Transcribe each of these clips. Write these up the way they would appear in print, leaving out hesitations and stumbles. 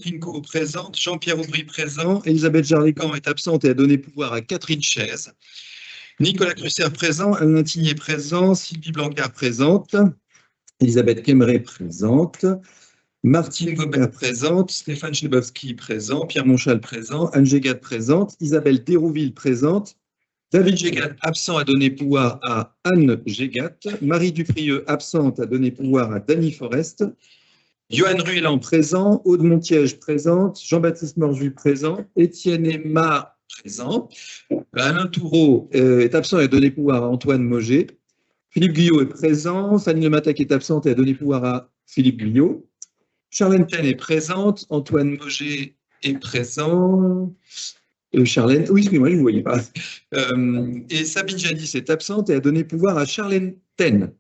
Inco présente, Jean-Pierre Aubry présent, Elisabeth Jarlican est absente et a donné pouvoir à Catherine Chaise. Nicolas Crusser présent, Alain Tigné présent, Sylvie Blancard présente, Elisabeth Kemmeré présente, Martine Gobert présente, Stéphane Chlebowski présent, Pierre Monchal présent, Anne Gégat présente, Isabelle Dérouville présente, David Gégat absent a donné pouvoir à Anne Gégat, Marie Duprieux absente a donné pouvoir à Dany Forest, Johan Rueland présent, Aude Montiège présente, Jean-Baptiste Morju présent, Étienne Emma présent, Alain Toureau est absent et a donné pouvoir à Antoine Mauger, Philippe Guyot est présent, Fanny Lematec est absente et a donné pouvoir à Philippe Guyot, Charlène Pen est présente, Antoine Mauger est présent, Charlène, oui, excusez-moi, je ne vous voyais pas. Et Sabine Jadis est absente et a donné pouvoir à Charlène Ten.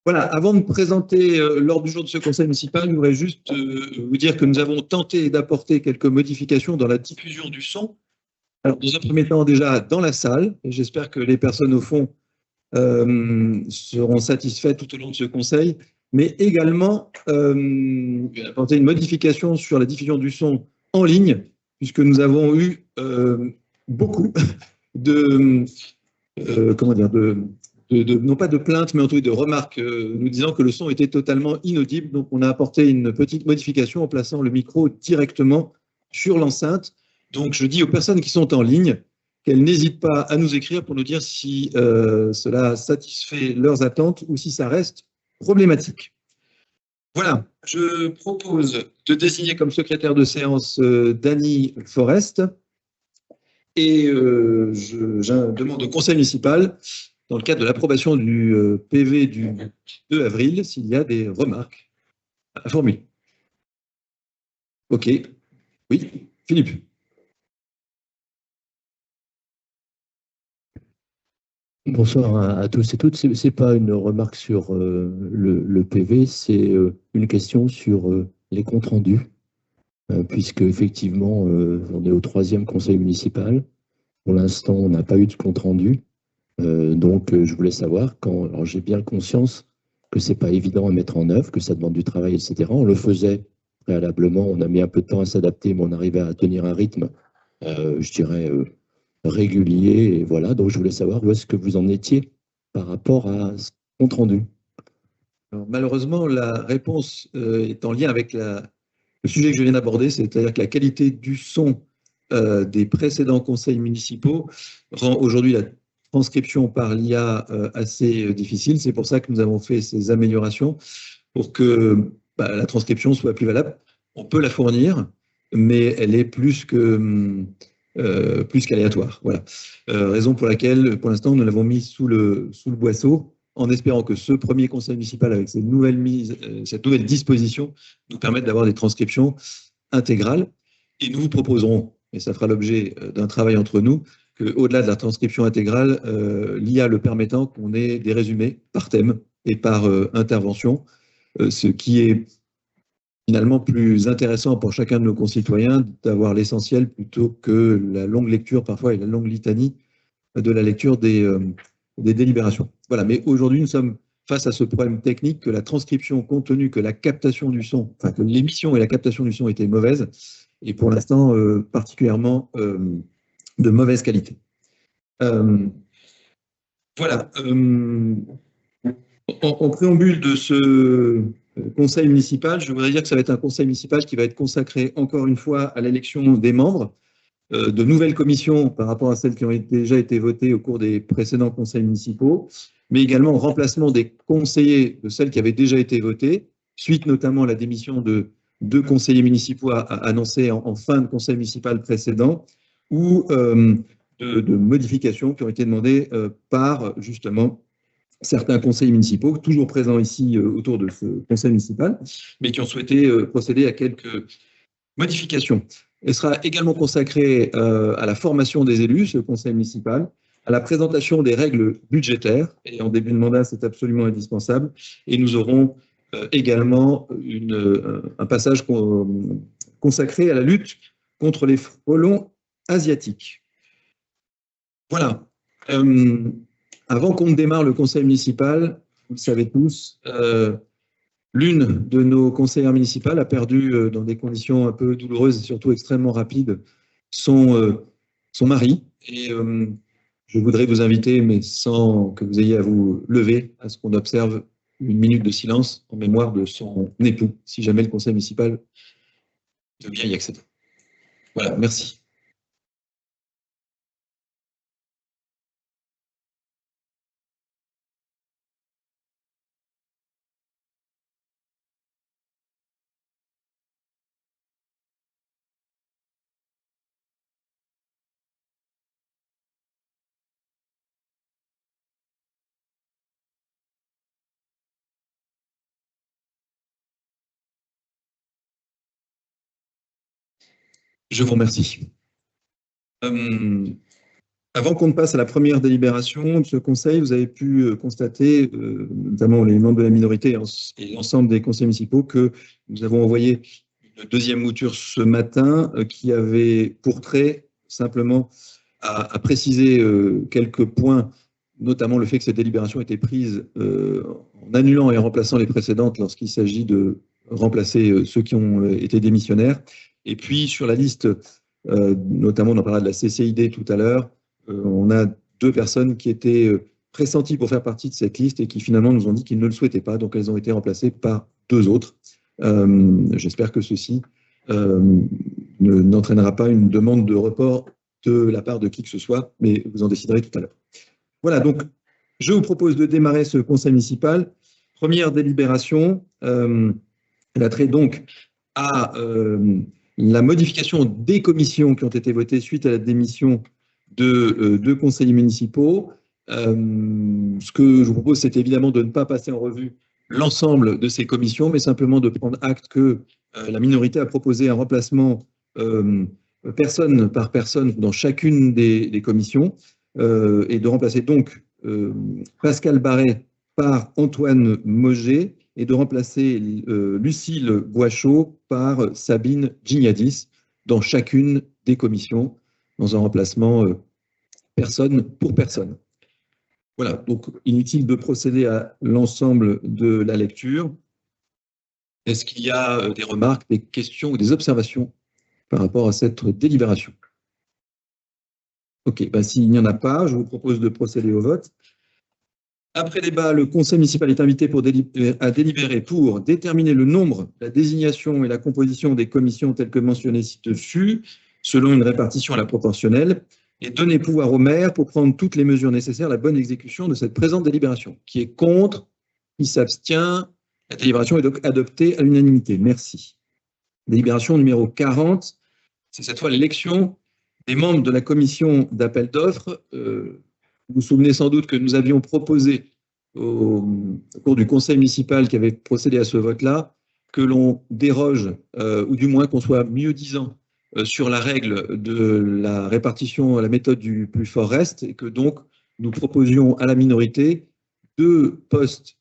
Voilà, avant de présenter l'ordre du jour de ce conseil municipal, je voudrais juste vous dire que nous avons tenté d'apporter quelques modifications dans la diffusion du son. Alors, dans un premier temps, déjà dans la salle, et j'espère que les personnes au fond seront satisfaites tout au long de ce conseil, mais également apporter une modification sur la diffusion du son en ligne, puisque nous avons eu beaucoup de, non pas de plaintes, mais en tout cas de remarques nous disant que le son était totalement inaudible. Donc, on a apporté une petite modification en plaçant le micro directement sur l'enceinte. Donc, je dis aux personnes qui sont en ligne qu'elles n'hésitent pas à nous écrire pour nous dire si cela satisfait leurs attentes ou si ça reste problématique. Voilà, je propose de désigner comme secrétaire de séance Dany Forest et je demande au conseil municipal, dans le cadre de l'approbation du PV du 2 avril, s'il y a des remarques à formuler. OK. Oui, Philippe. Bonsoir à tous et toutes. Ce n'est pas une remarque sur le PV, c'est une question sur les comptes rendus, puisque effectivement, on est au 3e conseil municipal. Pour l'instant, on n'a pas eu de compte rendu. Donc, je voulais savoir, alors j'ai bien conscience que ce n'est pas évident à mettre en œuvre, que ça demande du travail, etc. On le faisait préalablement, on a mis un peu de temps à s'adapter, mais on arrivait à tenir un rythme, je dirais, régulier. Et voilà, donc je voulais savoir où est-ce que vous en étiez par rapport à ce compte rendu. Alors, malheureusement, la réponse est en lien avec le sujet que je viens d'aborder, c'est-à-dire que la qualité du son des précédents conseils municipaux rend aujourd'hui la transcription par l'IA assez difficile. C'est pour ça que nous avons fait ces améliorations pour que la transcription soit plus valable. On peut la fournir, mais elle est plus qu'aléatoire. Voilà. Raison pour laquelle, pour l'instant, nous l'avons mis sous le boisseau, en espérant que ce premier conseil municipal, avec cette nouvelle disposition, nous permette d'avoir des transcriptions intégrales. Et nous vous proposerons, et ça fera l'objet d'un travail entre nous, qu'au-delà de la transcription intégrale, l'IA le permettant, qu'on ait des résumés par thème et par intervention, ce qui est finalement plus intéressant pour chacun de nos concitoyens d'avoir l'essentiel plutôt que la longue lecture parfois et la longue litanie de la lecture des délibérations. Voilà, mais aujourd'hui, nous sommes face à ce problème technique que la transcription, compte tenu que la captation du son, enfin que l'émission et la captation du son étaient mauvaises, et pour l'instant particulièrement de mauvaise qualité. Voilà. En préambule de ce conseil municipal, je voudrais dire que ça va être un conseil municipal qui va être consacré encore une fois à l'élection des membres, de nouvelles commissions par rapport à celles qui ont déjà été votées au cours des précédents conseils municipaux, mais également au remplacement des conseillers de celles qui avaient déjà été votées, suite notamment à la démission de 2 conseillers municipaux annoncés en fin de conseil municipal précédent, ou de modifications qui ont été demandées par justement certains conseillers municipaux, toujours présents ici autour de ce conseil municipal, mais qui ont souhaité procéder à quelques modifications. Elle sera également consacrée à la formation des élus, ce conseil municipal, à la présentation des règles budgétaires, et en début de mandat, c'est absolument indispensable, et nous aurons également un passage consacré à la lutte contre les frelons asiatiques. Voilà. Avant qu'on ne démarre le conseil municipal, vous le savez tous, L'une de nos conseillères municipales a perdu, dans des conditions un peu douloureuses et surtout extrêmement rapides, son mari. Et je voudrais vous inviter, mais sans que vous ayez à vous lever, à ce qu'on observe une minute de silence en mémoire de son époux, si jamais le conseil municipal veut bien y accéder. Voilà, merci. Je vous remercie. Avant qu'on ne passe à la première délibération de ce conseil, vous avez pu constater, notamment les membres de la minorité et l'ensemble des conseils municipaux, que nous avons envoyé une deuxième mouture ce matin qui avait pour trait simplement à préciser quelques points, notamment le fait que cette délibération était prise en annulant et en remplaçant les précédentes lorsqu'il s'agit de remplacer ceux qui ont été démissionnaires. Et puis sur la liste, notamment on en parlera de la CCID tout à l'heure, on a 2 personnes qui étaient pressenties pour faire partie de cette liste et qui finalement nous ont dit qu'ils ne le souhaitaient pas, donc elles ont été remplacées par 2 autres. J'espère que ceci n'entraînera pas une demande de report de la part de qui que ce soit, mais vous en déciderez tout à l'heure. Voilà, donc je vous propose de démarrer ce conseil municipal. Première délibération, elle a trait donc à la modification des commissions qui ont été votées suite à la démission de 2 conseillers municipaux. Ce que je vous propose, c'est évidemment de ne pas passer en revue l'ensemble de ces commissions, mais simplement de prendre acte que la minorité a proposé un remplacement personne par personne dans chacune des commissions et de remplacer donc Pascal Barret par Antoine Moget et de remplacer Lucille Boichot par Sabine Gignadis dans chacune des commissions, dans un remplacement personne pour personne. Voilà, donc inutile de procéder à l'ensemble de la lecture. Est-ce qu'il y a des remarques, des questions ou des observations par rapport à cette délibération? Ok, ben, s'il n'y en a pas, je vous propose de procéder au vote. Après débat, le conseil municipal est invité à délibérer pour déterminer le nombre, la désignation et la composition des commissions telles que mentionnées ci-dessus, selon une répartition à la proportionnelle, et donner pouvoir au maire pour prendre toutes les mesures nécessaires à la bonne exécution de cette présente délibération. Qui est contre? Qui s'abstient? La délibération est donc adoptée à l'unanimité. Merci. Délibération numéro 40, c'est cette fois l'élection des membres de la commission d'appel d'offres. Vous vous souvenez sans doute que nous avions proposé au cours du conseil municipal qui avait procédé à ce vote-là que l'on déroge, ou du moins qu'on soit mieux disant sur la règle de la répartition à la méthode du plus fort reste, et que donc nous proposions à la minorité 2 postes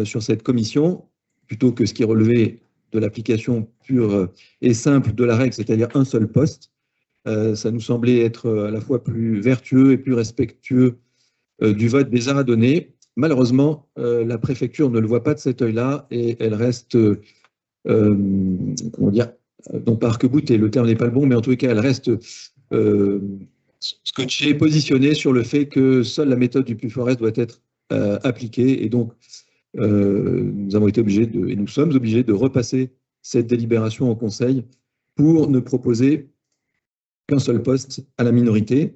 sur cette commission, plutôt que ce qui relevait de l'application pure et simple de la règle, c'est-à-dire un seul poste. Ça nous semblait être à la fois plus vertueux et plus respectueux du vote des Aradonnais. Malheureusement, la préfecture ne le voit pas de cet œil-là et elle reste, comment dire, non pas arc-boutée, le terme n'est pas le bon, mais en tous les cas, elle reste scotchée, positionnée sur le fait que seule la méthode du plus fort reste doit être appliquée. Et donc, nous avons été obligés et nous sommes obligés de repasser cette délibération en conseil pour ne proposer qu'un seul poste à la minorité.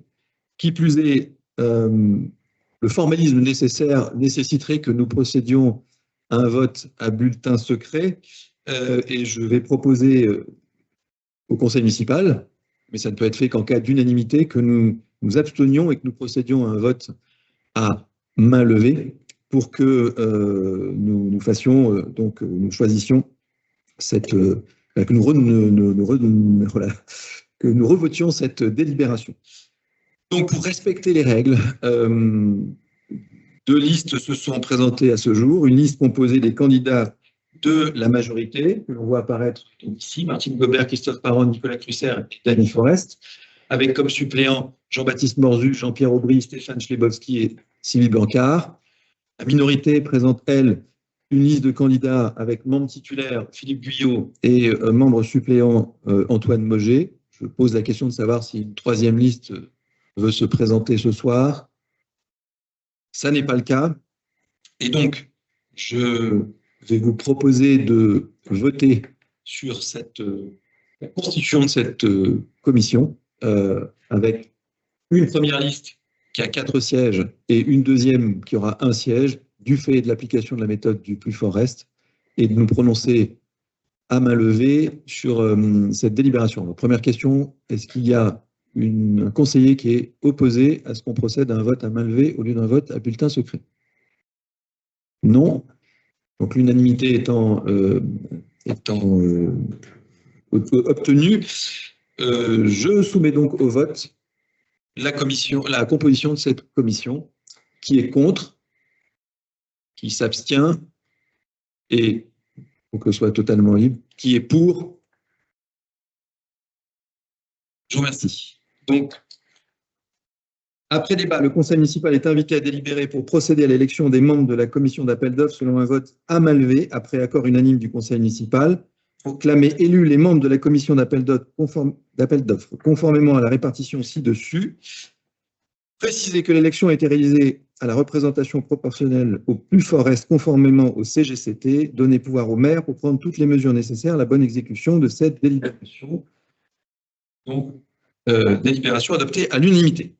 Qui plus est, le formalisme nécessaire nécessiterait que nous procédions à un vote à bulletin secret, et je vais proposer au conseil municipal, mais ça ne peut être fait qu'en cas d'unanimité, que nous nous abstenions et que nous procédions à un vote à main levée pour que nous fassions, donc nous choisissions cette, que nous revotions cette délibération. Donc, pour respecter les règles, 2 listes se sont présentées à ce jour. Une liste composée des candidats de la majorité, que l'on voit apparaître ici, Martine Gobert, Christophe Parron, Nicolas Crusser et Dany Forest, avec comme suppléants Jean-Baptiste Morzu, Jean-Pierre Aubry, Stéphane Schlebowski et Sylvie Blancard. La minorité présente, elle, une liste de candidats avec membre titulaire Philippe Guyot et membre suppléant Antoine Moget. Je pose la question de savoir si une troisième liste veut se présenter ce soir. Ça n'est pas le cas. Et donc, je vais vous proposer de voter sur la constitution de cette commission avec une première liste qui a 4 sièges et une deuxième qui aura 1 siège du fait de l'application de la méthode du plus fort reste et de nous prononcer à main levée sur cette délibération. Donc, première question, est-ce qu'il y a un conseiller qui est opposé à ce qu'on procède à un vote à main levée au lieu d'un vote à bulletin secret? Non. Donc l'unanimité étant obtenue, je soumets donc au vote la composition de cette commission. Qui est contre, qui s'abstient, et pour que ce soit totalement libre, qui est pour. Je vous remercie. Donc, après débat, le conseil municipal est invité à délibérer pour procéder à l'élection des membres de la commission d'appel d'offres selon un vote à main levée, après accord unanime du conseil municipal. Proclamer élus les membres de la commission d'appel d'offres conformément à la répartition ci-dessus. Préciser que l'élection a été réalisée à la représentation proportionnelle au plus fort reste conformément au CGCT. Donner pouvoir au maire pour prendre toutes les mesures nécessaires à la bonne exécution de cette délibération. Donc, délibération adoptée à l'unanimité.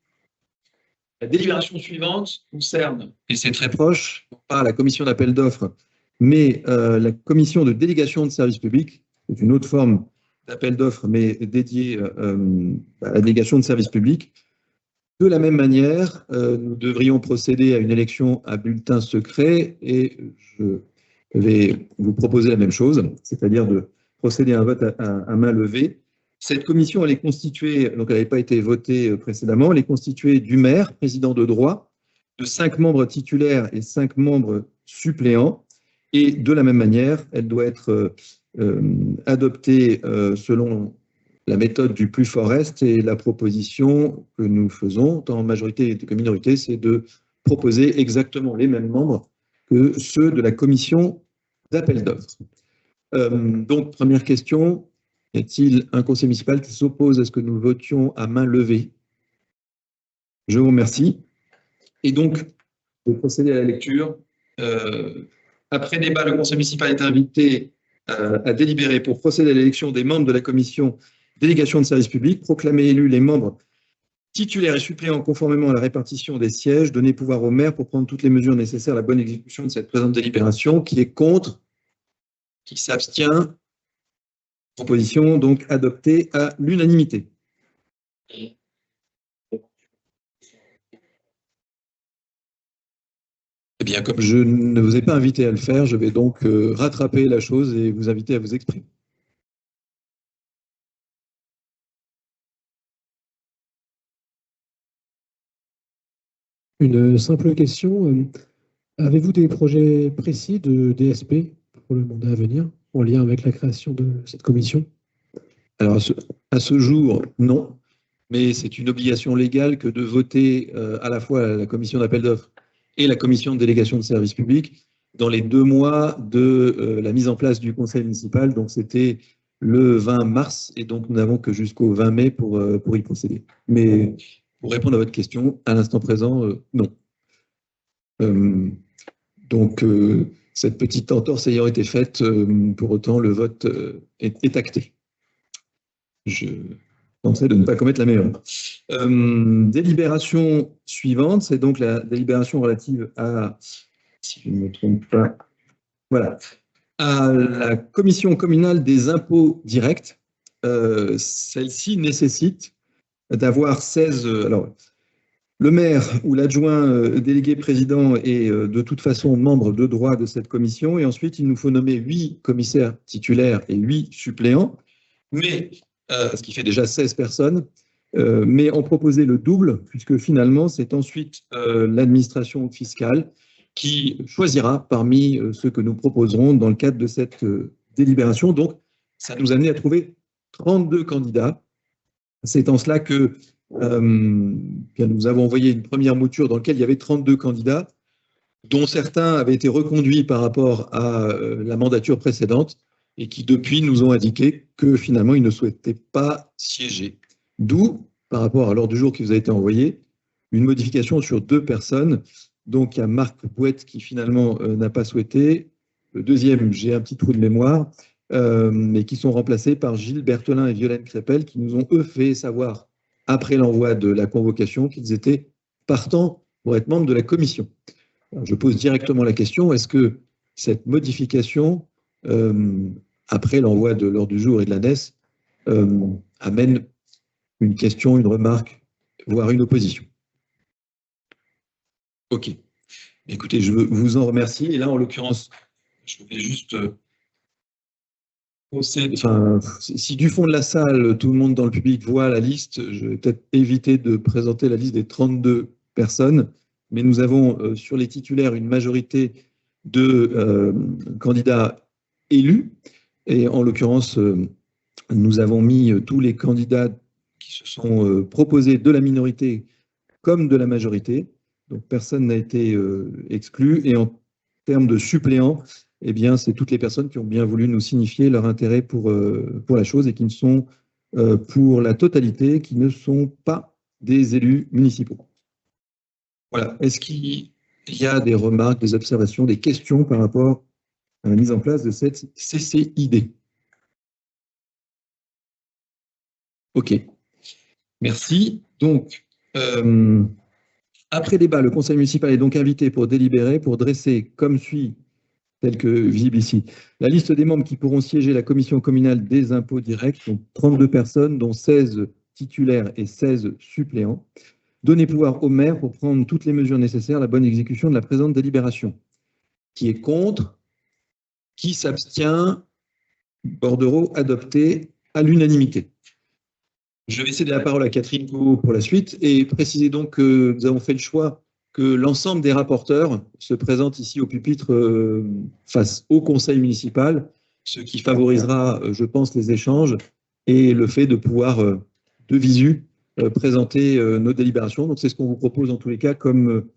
La délibération suivante concerne, et c'est très proche, pas la commission d'appel d'offres, mais la commission de délégation de services publics. C'est une autre forme d'appel d'offres, mais dédiée à la délégation de services publics. De la même manière, nous devrions procéder à une élection à bulletin secret et je vais vous proposer la même chose, c'est-à-dire de procéder à un vote à main levée. Cette commission, elle est constituée, donc elle n'avait pas été votée précédemment, elle est constituée du maire, président de droit, de 5 membres titulaires et 5 membres suppléants. Et de la même manière, elle doit être adoptée selon la méthode du plus fort reste, et la proposition que nous faisons, tant en majorité que minorité, c'est de proposer exactement les mêmes membres que ceux de la commission d'appel d'offres. Donc, première question, y a-t-il un conseil municipal qui s'oppose à ce que nous votions à main levée? Je vous remercie. Et donc, je vais procéder à la lecture. Après débat, le conseil municipal est invité à délibérer pour procéder à l'élection des membres de la commission délégation de services publics, proclamer élus les membres titulaires et suppléants conformément à la répartition des sièges, donner pouvoir au maire pour prendre toutes les mesures nécessaires à la bonne exécution de cette présente délibération. Qui est contre? Qui s'abstient? Proposition donc adoptée à l'unanimité. Eh bien, comme je ne vous ai pas invité à le faire, je vais donc rattraper la chose et vous inviter à vous exprimer. Une simple question. Avez-vous des projets précis de DSP pour le mandat à venir, en lien avec la création de cette commission? Alors, à ce jour, non. Mais c'est une obligation légale que de voter à la fois la commission d'appel d'offres et la commission de délégation de services publics dans les 2 mois de la mise en place du conseil municipal. Donc, c'était le 20 mars, et donc nous n'avons que jusqu'au 20 mai pour y procéder. Mais pour répondre à votre question, à l'instant présent, non. Donc, cette petite entorse ayant été faite, pour autant, le vote est acté. Je tenterai de ne pas commettre la même erreur. Délibération suivante, c'est donc la délibération relative à, si je ne me trompe pas, voilà, à la commission communale des impôts directs. Celle-ci nécessite d'avoir 16... alors, le maire ou l'adjoint délégué président est de toute façon membre de droit de cette commission, et ensuite il nous faut nommer 8 commissaires titulaires et 8 suppléants, mais ce qui fait déjà 16 personnes, mais en proposer le double, puisque finalement c'est ensuite l'administration fiscale qui choisira parmi ceux que nous proposerons dans le cadre de cette délibération. Donc ça nous a amené à trouver 32 candidats. C'est en cela que nous avons envoyé une première mouture dans laquelle il y avait 32 candidats. dont certains avaient été reconduits par rapport à la mandature précédente et qui, depuis, nous ont indiqué que finalement, ils ne souhaitaient pas siéger. D'où, par rapport à l'ordre du jour qui vous a été envoyé, une modification sur 2 personnes. Donc, il y a Marc Bouette qui finalement n'a pas souhaité. Le deuxième, j'ai un petit trou de mémoire, mais qui sont remplacés par Gilles Berthelin et Violaine Crépel, qui nous ont, eux, fait savoir, après l'envoi de la convocation, qu'ils étaient partants pour être membres de la commission. Alors, je pose directement la question, est-ce que cette modification, après l'envoi de l'ordre du jour et de la NES, amène une question, une remarque, voire une opposition? Ok. Écoutez, je vous en remercie. Et là, en l'occurrence, je vais juste enfin, si du fond de la salle, tout le monde dans le public voit la liste, je vais peut-être éviter de présenter la liste des 32 personnes, mais nous avons sur les titulaires une majorité de candidats élus, et en l'occurrence, nous avons mis tous les candidats qui se sont proposés de la minorité comme de la majorité, donc personne n'a été exclu, et en termes de suppléants, eh bien, c'est toutes les personnes qui ont bien voulu nous signifier leur intérêt pour la chose et qui ne sont, pour la totalité, qui ne sont pas des élus municipaux. Voilà. Est-ce qu'il y a des remarques, des observations, des questions par rapport à la mise en place de cette CCID? OK. Merci. Donc, après débat, le conseil municipal est donc invité pour délibérer, pour dresser comme suit, tel que visible ici, la liste des membres qui pourront siéger la commission communale des impôts directs, donc 32 personnes, dont 16 titulaires et 16 suppléants. Donner pouvoir au maire pour prendre toutes les mesures nécessaires à la bonne exécution de la présente délibération. Qui est contre? Qui s'abstient? Bordereau adopté à l'unanimité. Je vais céder la parole à Catherine Gou pour la suite et préciser donc que nous avons fait le choix que l'ensemble des rapporteurs se présentent ici au pupitre face au conseil municipal, ce qui favorisera, je pense, les échanges et le fait de pouvoir, de visu, présenter nos délibérations. Donc, c'est ce qu'on vous propose en tous les cas comme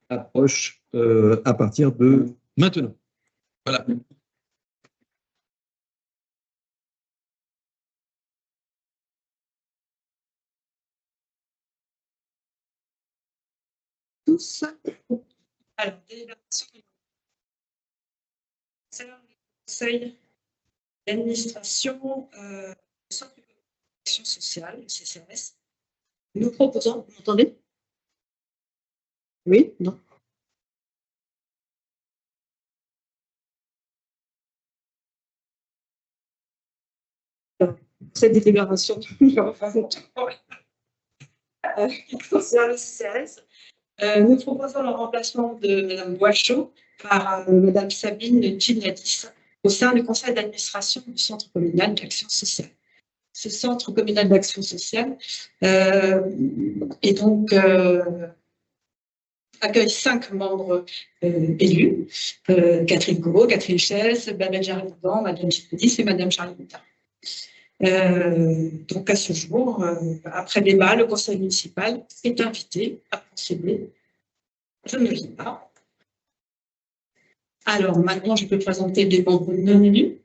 approche à partir de maintenant. Voilà. Tous. Alors, délibération. C'est le conseil d'administration du Centre d'action sociale, le CCRS. Nous proposons, vous m'entendez? Oui, non. Cette délibération, concernant le CCRS, nous proposons le remplacement de Mme Boichot par Mme Sabine Gilladis au sein du conseil d'administration du Centre communal d'action sociale. Ce Centre communal d'action sociale est donc accueille 5 membres élus, Catherine Goureau, Catherine Chaise, Babel Jardin, Mme Gilladis et Mme Charlie Boutard. Donc à ce jour, après débat, le conseil municipal est invité à procéder. Je ne lis pas. Alors maintenant, je peux présenter les membres non élus.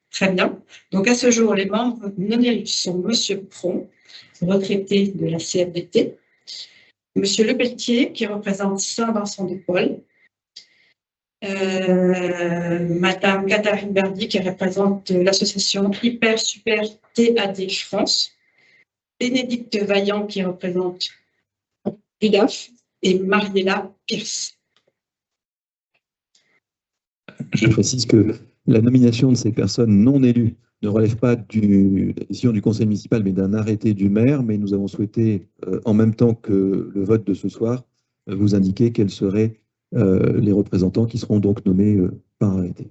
Très bien. Donc à ce jour, les membres non élus sont Monsieur Pron, retraité de la CFDT, Monsieur Lepelletier, qui représente Saint-Vincent-de-Paul, Madame Catherine Berdy, qui représente l'association Hyper Super TAD France, Bénédicte Vaillant, qui représente UDAF, et Mariella Pierce. Je précise que la nomination de ces personnes non élues ne relève pas de la décision du conseil municipal, mais d'un arrêté du maire. Mais nous avons souhaité, en même temps que le vote de ce soir, vous indiquer quels seraient les représentants qui seront donc nommés par arrêté.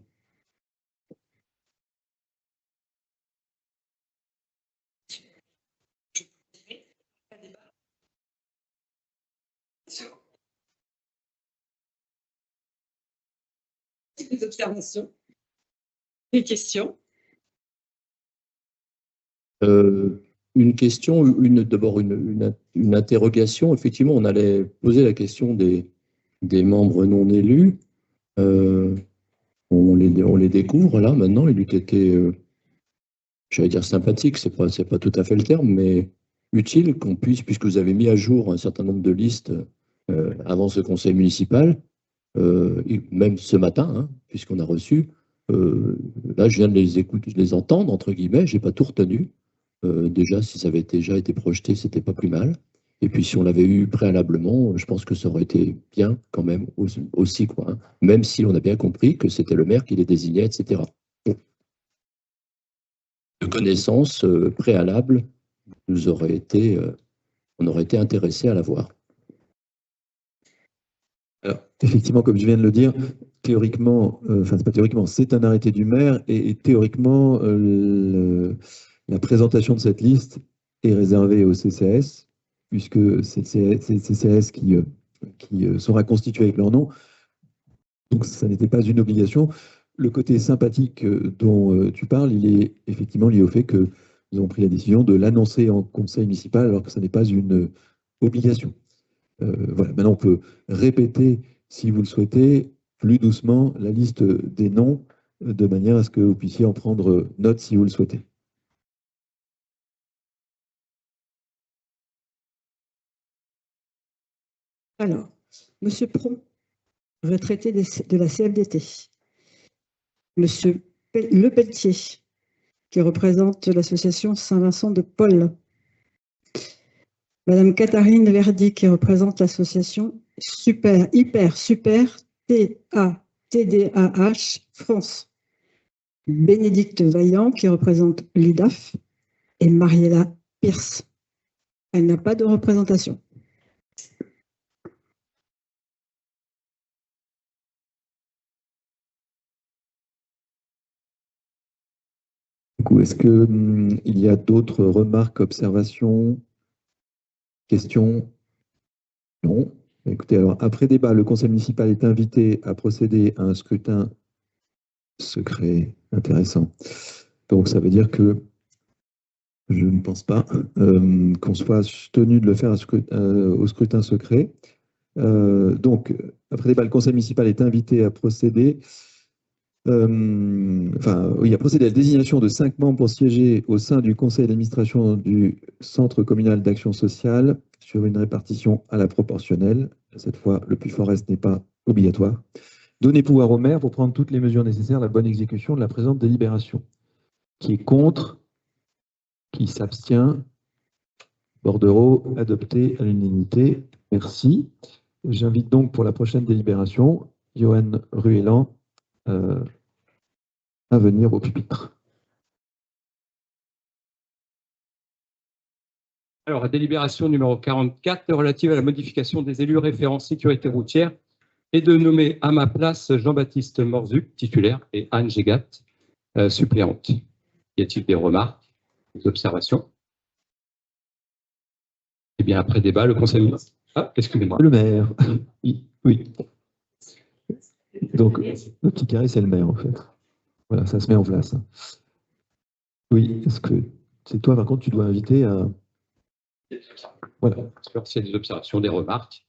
Des observations, des questions. Une question, d'abord une interrogation. Effectivement, on allait poser la question des des membres non élus. On les découvre là maintenant. Il eût été, j'allais dire sympathique, c'est pas tout à fait le terme, mais utile qu'on puisse, puisque vous avez mis à jour un certain nombre de listes avant ce conseil municipal, même ce matin, hein, puisqu'on a reçu. Là, je viens de les écouter, de les entendre, entre guillemets, j'ai pas tout retenu. Déjà, si ça avait déjà été projeté, c'était pas plus mal. Et puis, si on l'avait eu préalablement, je pense que ça aurait été bien quand même aussi, quoi, hein, même si on a bien compris que c'était le maire qui les désignait, etc. De connaissances préalables, on aurait été intéressé à l'avoir. Alors, effectivement, comme je viens de le dire, théoriquement, enfin, c'est pas théoriquement, c'est un arrêté du maire et théoriquement, la présentation de cette liste est réservée au CCAS, puisque c'est le CCAS qui sera constitué avec leur nom. Donc, ça n'était pas une obligation. Le côté sympathique dont tu parles, il est effectivement lié au fait que nous avons pris la décision de l'annoncer en conseil municipal alors que ce n'est pas une obligation. Voilà. Maintenant, on peut répéter, si vous le souhaitez, plus doucement la liste des noms, de manière à ce que vous puissiez en prendre note si vous le souhaitez. Alors, Monsieur Pron, retraité de la CFDT. Monsieur Lepelletier, qui représente l'association Saint-Vincent de Paul. Madame Catherine Verdi, qui représente l'association Super TDAH France. Bénédicte Vaillant, qui représente l'UDAF, et Mariella Pierce. Elle n'a pas de représentation. Est-ce qu'il y a d'autres remarques, observations, questions? Non. Écoutez, alors, après débat, le conseil municipal est invité à procéder à un scrutin secret. Intéressant. Donc, ça veut dire que je ne pense pas qu'on soit tenu de le faire au scrutin secret. Donc, après débat, le conseil municipal est invité à procéder à la désignation de 5 membres pour siéger au sein du conseil d'administration du Centre communal d'action sociale sur une répartition à la proportionnelle. Cette fois, le plus fort reste n'est pas obligatoire. Donner pouvoir au maire pour prendre toutes les mesures nécessaires à la bonne exécution de la présente délibération. Qui est contre? Qui s'abstient? Bordereau, adopté à l'unanimité. Merci. J'invite donc pour la prochaine délibération Johan Ruellan à venir au pupitre. Alors, la délibération numéro 44 relative à la modification des élus référents sécurité routière et de nommer à ma place Jean-Baptiste Morzuc, titulaire, et Anne Gégat, suppléante. Y a-t-il des remarques, des observations? Eh bien, après débat, le conseil... Ah, excusez-moi. Le maire. Oui. Donc, le petit carré, c'est le maire, en fait. Voilà, ça se met en place. Oui, est-ce que c'est toi, par contre, tu dois inviter à... Voilà. S'il y a des observations, des remarques.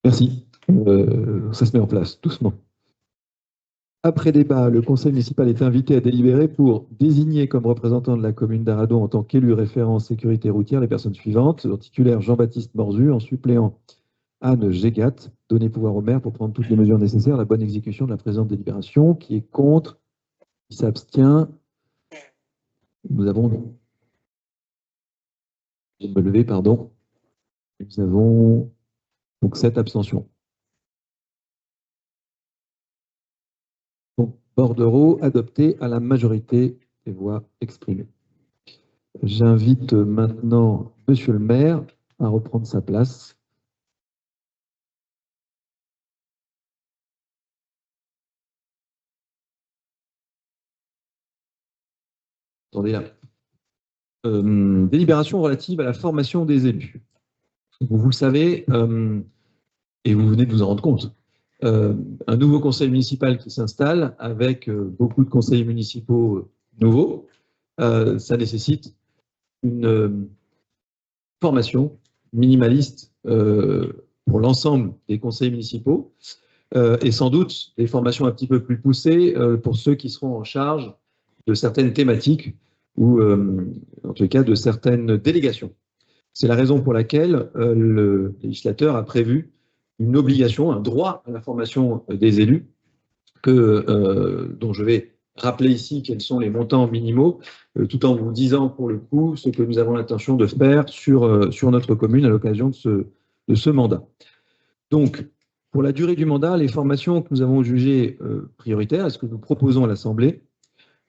Merci. Ça se met en place, doucement. Après débat, le conseil municipal est invité à délibérer pour désigner comme représentant de la commune d'Aradon en tant qu'élu référent en sécurité routière les personnes suivantes. En titulaire, Jean-Baptiste Morzu, en suppléant, Anne Gégat. Donner pouvoir au maire pour prendre toutes les mesures nécessaires à la bonne exécution de la présente délibération. Qui est contre? Qui s'abstient? Nous avons... Je vais me lever, pardon. Nous avons donc 7 abstentions. Donc, Bordereau adopté à la majorité des voix exprimées. J'invite maintenant Monsieur le maire à reprendre sa place. Attendez là. Délibération relative à la formation des élus. Vous le savez, et vous venez de vous en rendre compte, un nouveau conseil municipal qui s'installe avec beaucoup de conseillers municipaux nouveaux, ça nécessite une formation minimaliste pour l'ensemble des conseils municipaux et sans doute des formations un petit peu plus poussées pour ceux qui seront en charge de certaines thématiques ou en tout cas de certaines délégations. C'est la raison pour laquelle le législateur a prévu une obligation, un droit à la formation des élus, dont je vais rappeler ici quels sont les montants minimaux, tout en vous disant pour le coup ce que nous avons l'intention de faire sur notre commune à l'occasion de ce mandat. Donc, pour la durée du mandat, les formations que nous avons jugées prioritaires, et ce que nous proposons à l'Assemblée,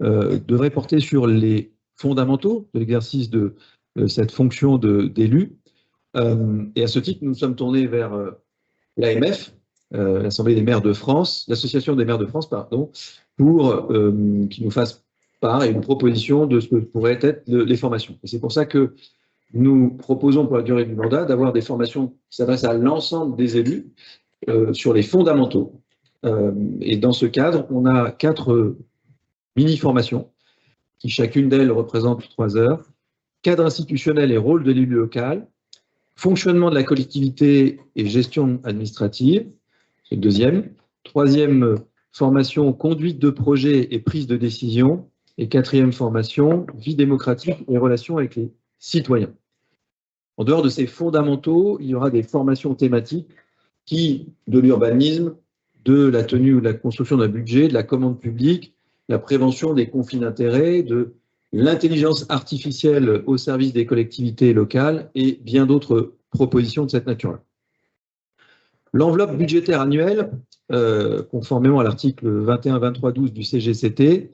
devraient porter sur les fondamentaux de l'exercice de cette fonction d'élu. Et à ce titre, nous nous sommes tournés vers l'AMF, l'Assemblée des maires de France, l'Association des maires de France, pardon, pour qu'ils nous fassent part et une proposition de ce que pourraient être les formations. Et c'est pour ça que nous proposons pour la durée du mandat d'avoir des formations qui s'adressent à l'ensemble des élus sur les fondamentaux. Et dans ce cadre, on a 4 mini-formations qui chacune d'elles représente 3 heures. Cadre institutionnel et rôle de l'élu local, fonctionnement de la collectivité et gestion administrative, c'est le deuxième. Troisième formation, conduite de projet et prise de décision. Et 4e formation, vie démocratique et relations avec les citoyens. En dehors de ces fondamentaux, il y aura des formations thématiques qui, de l'urbanisme, de la tenue ou de la construction d'un budget, de la commande publique, la prévention des conflits d'intérêts, de l'intelligence artificielle au service des collectivités locales et bien d'autres propositions de cette nature-là. L'enveloppe budgétaire annuelle, conformément à l'article 21-23-12 du CGCT,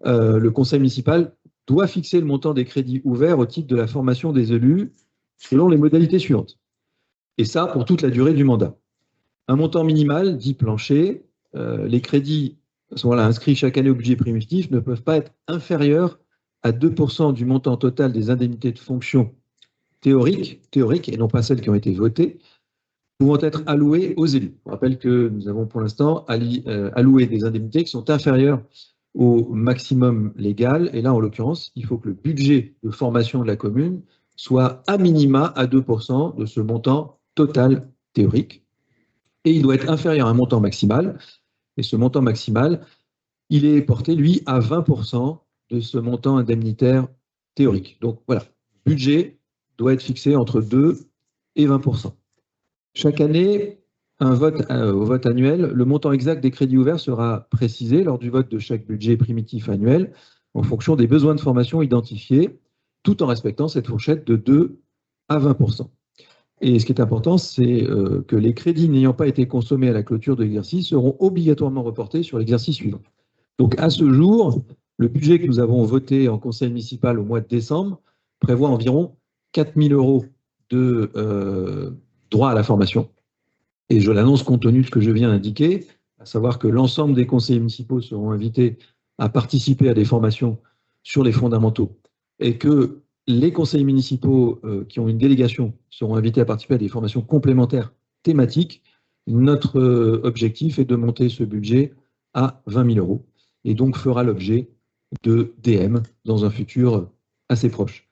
le conseil municipal doit fixer le montant des crédits ouverts au titre de la formation des élus selon les modalités suivantes. Et ça, pour toute la durée du mandat. Un montant minimal, dit plancher, les crédits sont inscrits chaque année au budget primitif, ne peuvent pas être inférieurs à 2% du montant total des indemnités de fonction théoriques, et non pas celles qui ont été votées, pouvant être allouées aux élus. Je rappelle que nous avons pour l'instant alloué des indemnités qui sont inférieures au maximum légal, et là, en l'occurrence, il faut que le budget de formation de la commune soit à minima à 2% de ce montant total théorique, et il doit être inférieur à un montant maximal, et ce montant maximal, il est porté, lui, à 20% de ce montant indemnitaire théorique. Donc voilà, le budget doit être fixé entre 2 et 20%. Chaque année, au vote annuel, le montant exact des crédits ouverts sera précisé lors du vote de chaque budget primitif annuel en fonction des besoins de formation identifiés, tout en respectant cette fourchette de 2 à 20%. Et ce qui est important, c'est que les crédits n'ayant pas été consommés à la clôture de l'exercice seront obligatoirement reportés sur l'exercice suivant. Donc à ce jour, le budget que nous avons voté en conseil municipal au mois de décembre prévoit environ 4 000 € de droit à la formation. Et je l'annonce compte tenu de ce que je viens d'indiquer, à savoir que l'ensemble des conseillers municipaux seront invités à participer à des formations sur les fondamentaux et que les conseillers municipaux qui ont une délégation seront invités à participer à des formations complémentaires thématiques. Notre objectif est de monter ce budget à 20 000 € et donc fera l'objet de DM dans un futur assez proche.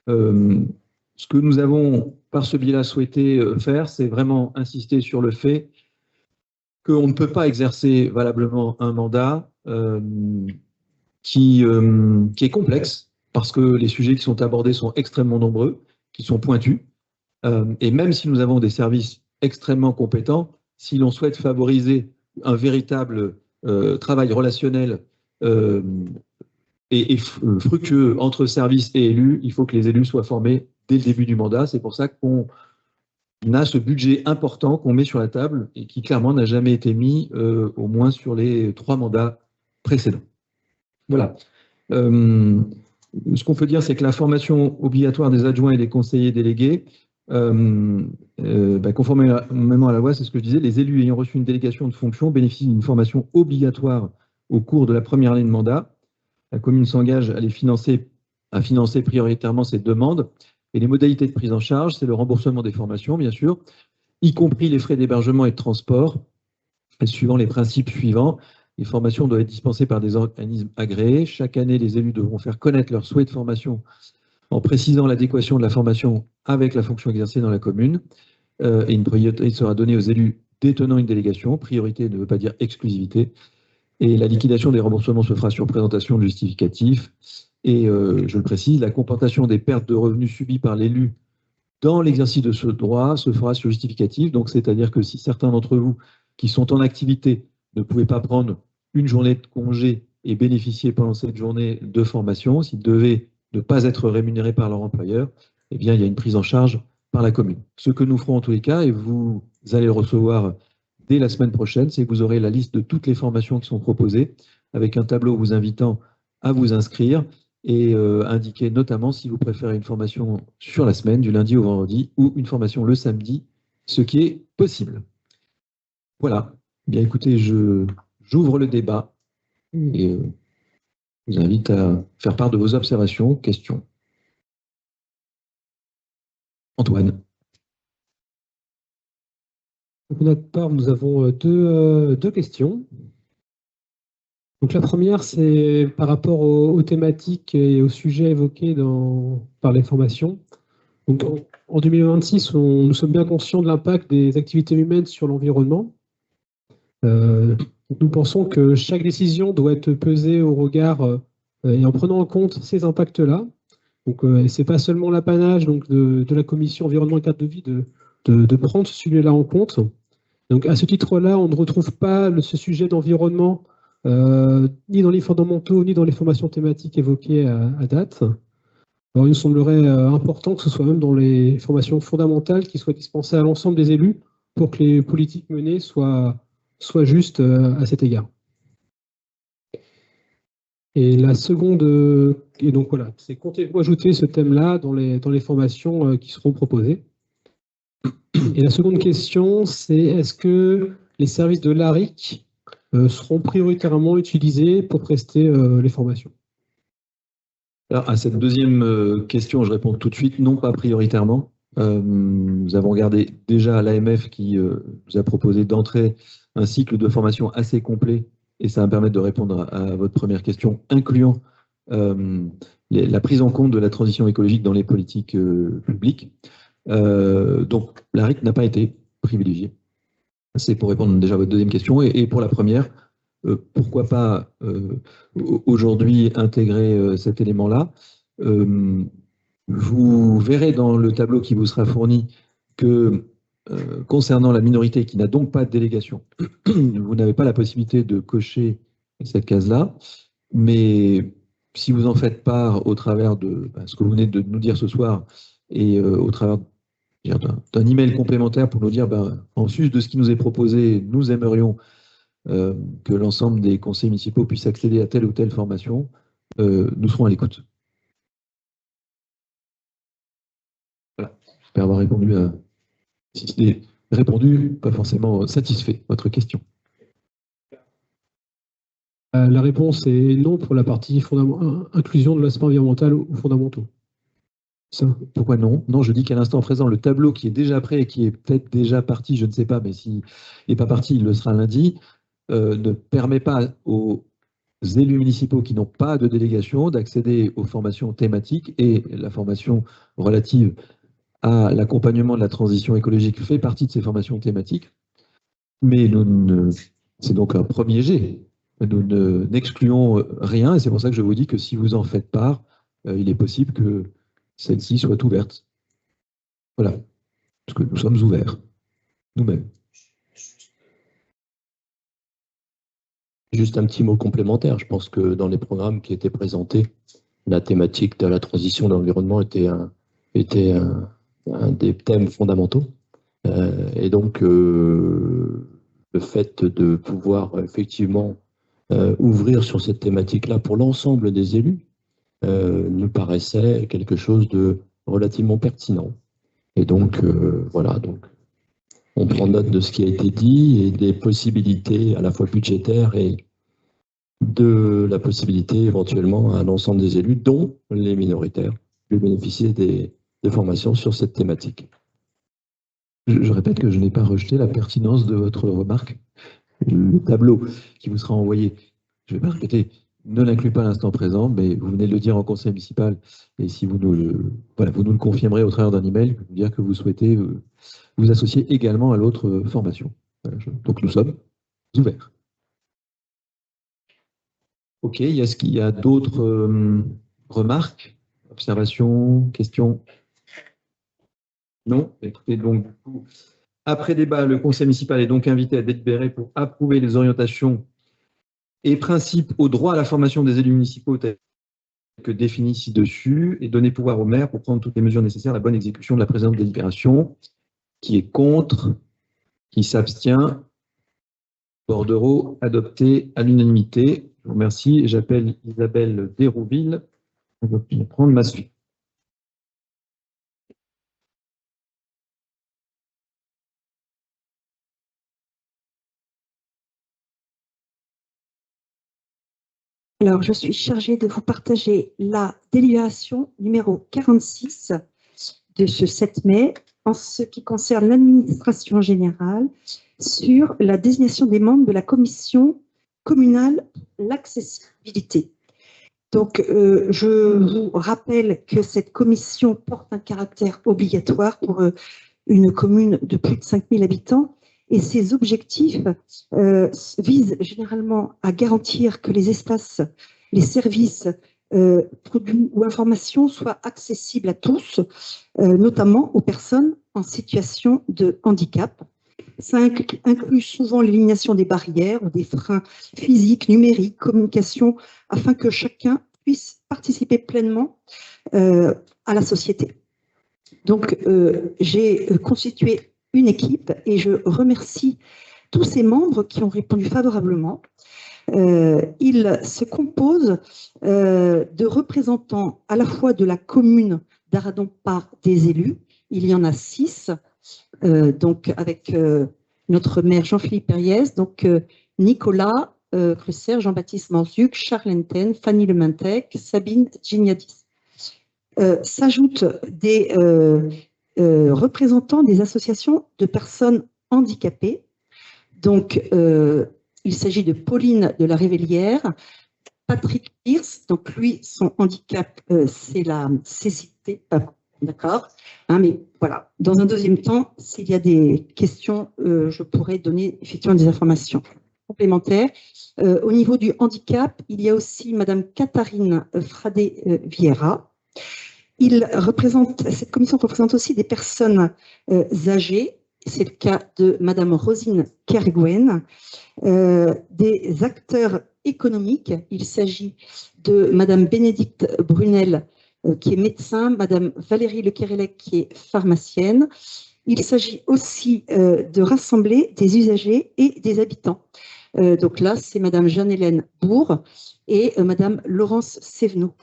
Ce que nous avons, par ce biais-là, souhaité faire, c'est vraiment insister sur le fait qu'on ne peut pas exercer valablement un mandat qui est complexe, parce que les sujets qui sont abordés sont extrêmement nombreux, qui sont pointus, et même si nous avons des services extrêmement compétents, si l'on souhaite favoriser un véritable travail relationnel et fructueux entre services et élus, il faut que les élus soient formés dès le début du mandat. C'est pour ça qu'on a ce budget important qu'on met sur la table et qui clairement n'a jamais été mis au moins sur les 3 mandats précédents. Voilà. Ce qu'on peut dire, c'est que la formation obligatoire des adjoints et des conseillers délégués, conformément à la loi, c'est ce que je disais, les élus ayant reçu une délégation de fonction bénéficient d'une formation obligatoire au cours de la première année de mandat. La commune s'engage à financer prioritairement ces demandes. Et les modalités de prise en charge, c'est le remboursement des formations, bien sûr, y compris les frais d'hébergement et de transport, suivant les principes suivants. Les formations doivent être dispensées par des organismes agréés. Chaque année, les élus devront faire connaître leur souhait de formation en précisant l'adéquation de la formation avec la fonction exercée dans la commune. Et une priorité sera donnée aux élus détenant une délégation. Priorité ne veut pas dire exclusivité. Et la liquidation des remboursements se fera sur présentation de justificatif. Et je le précise, la compensation des pertes de revenus subies par l'élu dans l'exercice de ce droit se fera sur justificatif. Donc, c'est-à-dire que si certains d'entre vous qui sont en activité ne pouvaient pas prendre une journée de congé et bénéficier pendant cette journée de formation, s'ils devaient ne pas être rémunérés par leur employeur, eh bien, il y a une prise en charge par la commune. Ce que nous ferons en tous les cas, et vous allez le recevoir dès la semaine prochaine, c'est que vous aurez la liste de toutes les formations qui sont proposées, avec un tableau vous invitant à vous inscrire et indiquer notamment si vous préférez une formation sur la semaine, du lundi au vendredi, ou une formation le samedi, ce qui est possible. Voilà. Bien écoutez, j'ouvre le débat et je vous invite à faire part de vos observations, questions. Antoine. De notre part, nous avons deux questions. Donc la première, c'est par rapport aux thématiques et aux sujets évoqués par les formations. Donc, en 2026, nous sommes bien conscients de l'impact des activités humaines sur l'environnement. Nous pensons que chaque décision doit être pesée au regard et en prenant en compte ces impacts-là. Donc, ce n'est pas seulement l'apanage de la commission environnement et cadre de vie de prendre ce sujet-là en compte. Donc, à ce titre-là, on ne retrouve pas ce sujet d'environnement ni dans les fondamentaux, ni dans les formations thématiques évoquées à date. Alors, il nous semblerait important que ce soit même dans les formations fondamentales qui soient dispensées à l'ensemble des élus pour que les politiques menées soient justes à cet égard. Et la seconde, et donc voilà, c'est comptez-vous ajouter ce thème-là dans les formations qui seront proposées. Et la seconde question, c'est est-ce que les services de l'ARIC seront prioritairement utilisés pour prester les formations? Alors, à cette deuxième question, je réponds tout de suite, non, pas prioritairement. Nous avons regardé déjà l'AMF qui nous a proposé d'entrer un cycle de formation assez complet, et ça va me permettre de répondre à votre première question, incluant la prise en compte de la transition écologique dans les politiques publiques. Donc, l'ARIC n'a pas été privilégié. C'est pour répondre déjà à votre deuxième question. Et pour la première, pourquoi pas aujourd'hui intégrer cet élément-là. Vous verrez dans le tableau qui vous sera fourni que concernant la minorité qui n'a donc pas de délégation, vous n'avez pas la possibilité de cocher cette case-là, mais si vous en faites part au travers de ce que vous venez de nous dire ce soir et au travers d'un email complémentaire pour nous dire en sus de ce qui nous est proposé, nous aimerions que l'ensemble des conseils municipaux puissent accéder à telle ou telle formation, nous serons à l'écoute. Voilà, j'espère avoir répondu à... Si ce n'est répondu, pas forcément satisfait, votre question. La réponse est non pour la partie inclusion de l'aspect environnemental aux fondamentaux. Ça. Pourquoi non? Non, je dis qu'à l'instant présent, le tableau qui est déjà prêt et qui est peut-être déjà parti, je ne sais pas, mais s'il n'est pas parti, il le sera lundi, ne permet pas aux élus municipaux qui n'ont pas de délégation d'accéder aux formations thématiques, et la formation relative à l'accompagnement de la transition écologique fait partie de ces formations thématiques. Mais c'est donc un premier jet. Nous n'excluons rien, et c'est pour ça que je vous dis que si vous en faites part, il est possible que celle-ci soit ouverte. Voilà. Parce que nous sommes ouverts, nous-mêmes. Juste un petit mot complémentaire. Je pense que dans les programmes qui étaient présentés, la thématique de la transition de l'environnement était un des thèmes fondamentaux. Et donc, le fait de pouvoir effectivement ouvrir sur cette thématique-là pour l'ensemble des élus nous paraissait quelque chose de relativement pertinent. Et donc, voilà, donc, on prend note de ce qui a été dit et des possibilités à la fois budgétaires et de la possibilité éventuellement à l'ensemble des élus, dont les minoritaires, de bénéficier des formations sur cette thématique. Je répète que je n'ai pas rejeté la pertinence de votre remarque. Le tableau qui vous sera envoyé, je ne vais pas répéter, ne l'inclut pas à l'instant présent, mais vous venez de le dire en conseil municipal, et si vous nous le confirmerez au travers d'un email, vous dire que vous souhaitez vous associer également à l'autre formation. Voilà, donc nous sommes ouverts. Ok, est-ce qu'il y a d'autres remarques, observations, questions? Non? Écoutez, donc, du coup, après débat, le conseil municipal est donc invité à délibérer pour approuver les orientations et principes au droit à la formation des élus municipaux tels que définis ci-dessus et donner pouvoir au maire pour prendre toutes les mesures nécessaires à la bonne exécution de la présente délibération. Qui est contre? Qui s'abstient? Bordereau adopté à l'unanimité. Je vous remercie. J'appelle Isabelle Dérouville pour prendre ma suite. Alors, je suis chargée de vous partager la délibération numéro 46 de ce 7 mai en ce qui concerne l'administration générale sur la désignation des membres de la commission communale l'accessibilité. Donc, je vous rappelle que cette commission porte un caractère obligatoire pour une commune de plus de 5000 habitants et ses objectifs visent généralement à garantir que les espaces, les services, produits ou informations soient accessibles à tous, notamment aux personnes en situation de handicap. Ça inclut souvent l'élimination des barrières ou des freins physiques, numériques, communication, afin que chacun puisse participer pleinement à la société. Donc, j'ai constitué une équipe et je remercie tous ces membres qui ont répondu favorablement. Il se compose de représentants à la fois de la commune d'Arradon par des élus. Il y en a 6, donc avec notre maire Jean-Philippe Périès, donc Nicolas Crusser, Jean-Baptiste Morzuc, Charles Enten, Fanny Lementec, Sabine Gignadis. S'ajoutent des représentants des associations de personnes handicapées. Donc, il s'agit de Pauline de la Révélière, Patrick Pierce, donc lui, son handicap, c'est la cécité, d'accord, hein, mais voilà. Dans un deuxième temps, s'il y a des questions, je pourrais donner effectivement des informations complémentaires. Au niveau du handicap, il y a aussi Madame Catherine Fradé-Vieira. Cette commission représente aussi des personnes âgées. C'est le cas de Madame Rosine Kerguen, des acteurs économiques. Il s'agit de Madame Bénédicte Brunel, qui est médecin, Madame Valérie Lequerelec, qui est pharmacienne. Il s'agit aussi de rassembler des usagers et des habitants. Donc là, c'est Madame Jeanne-Hélène Bourg et Madame Laurence Sévenot.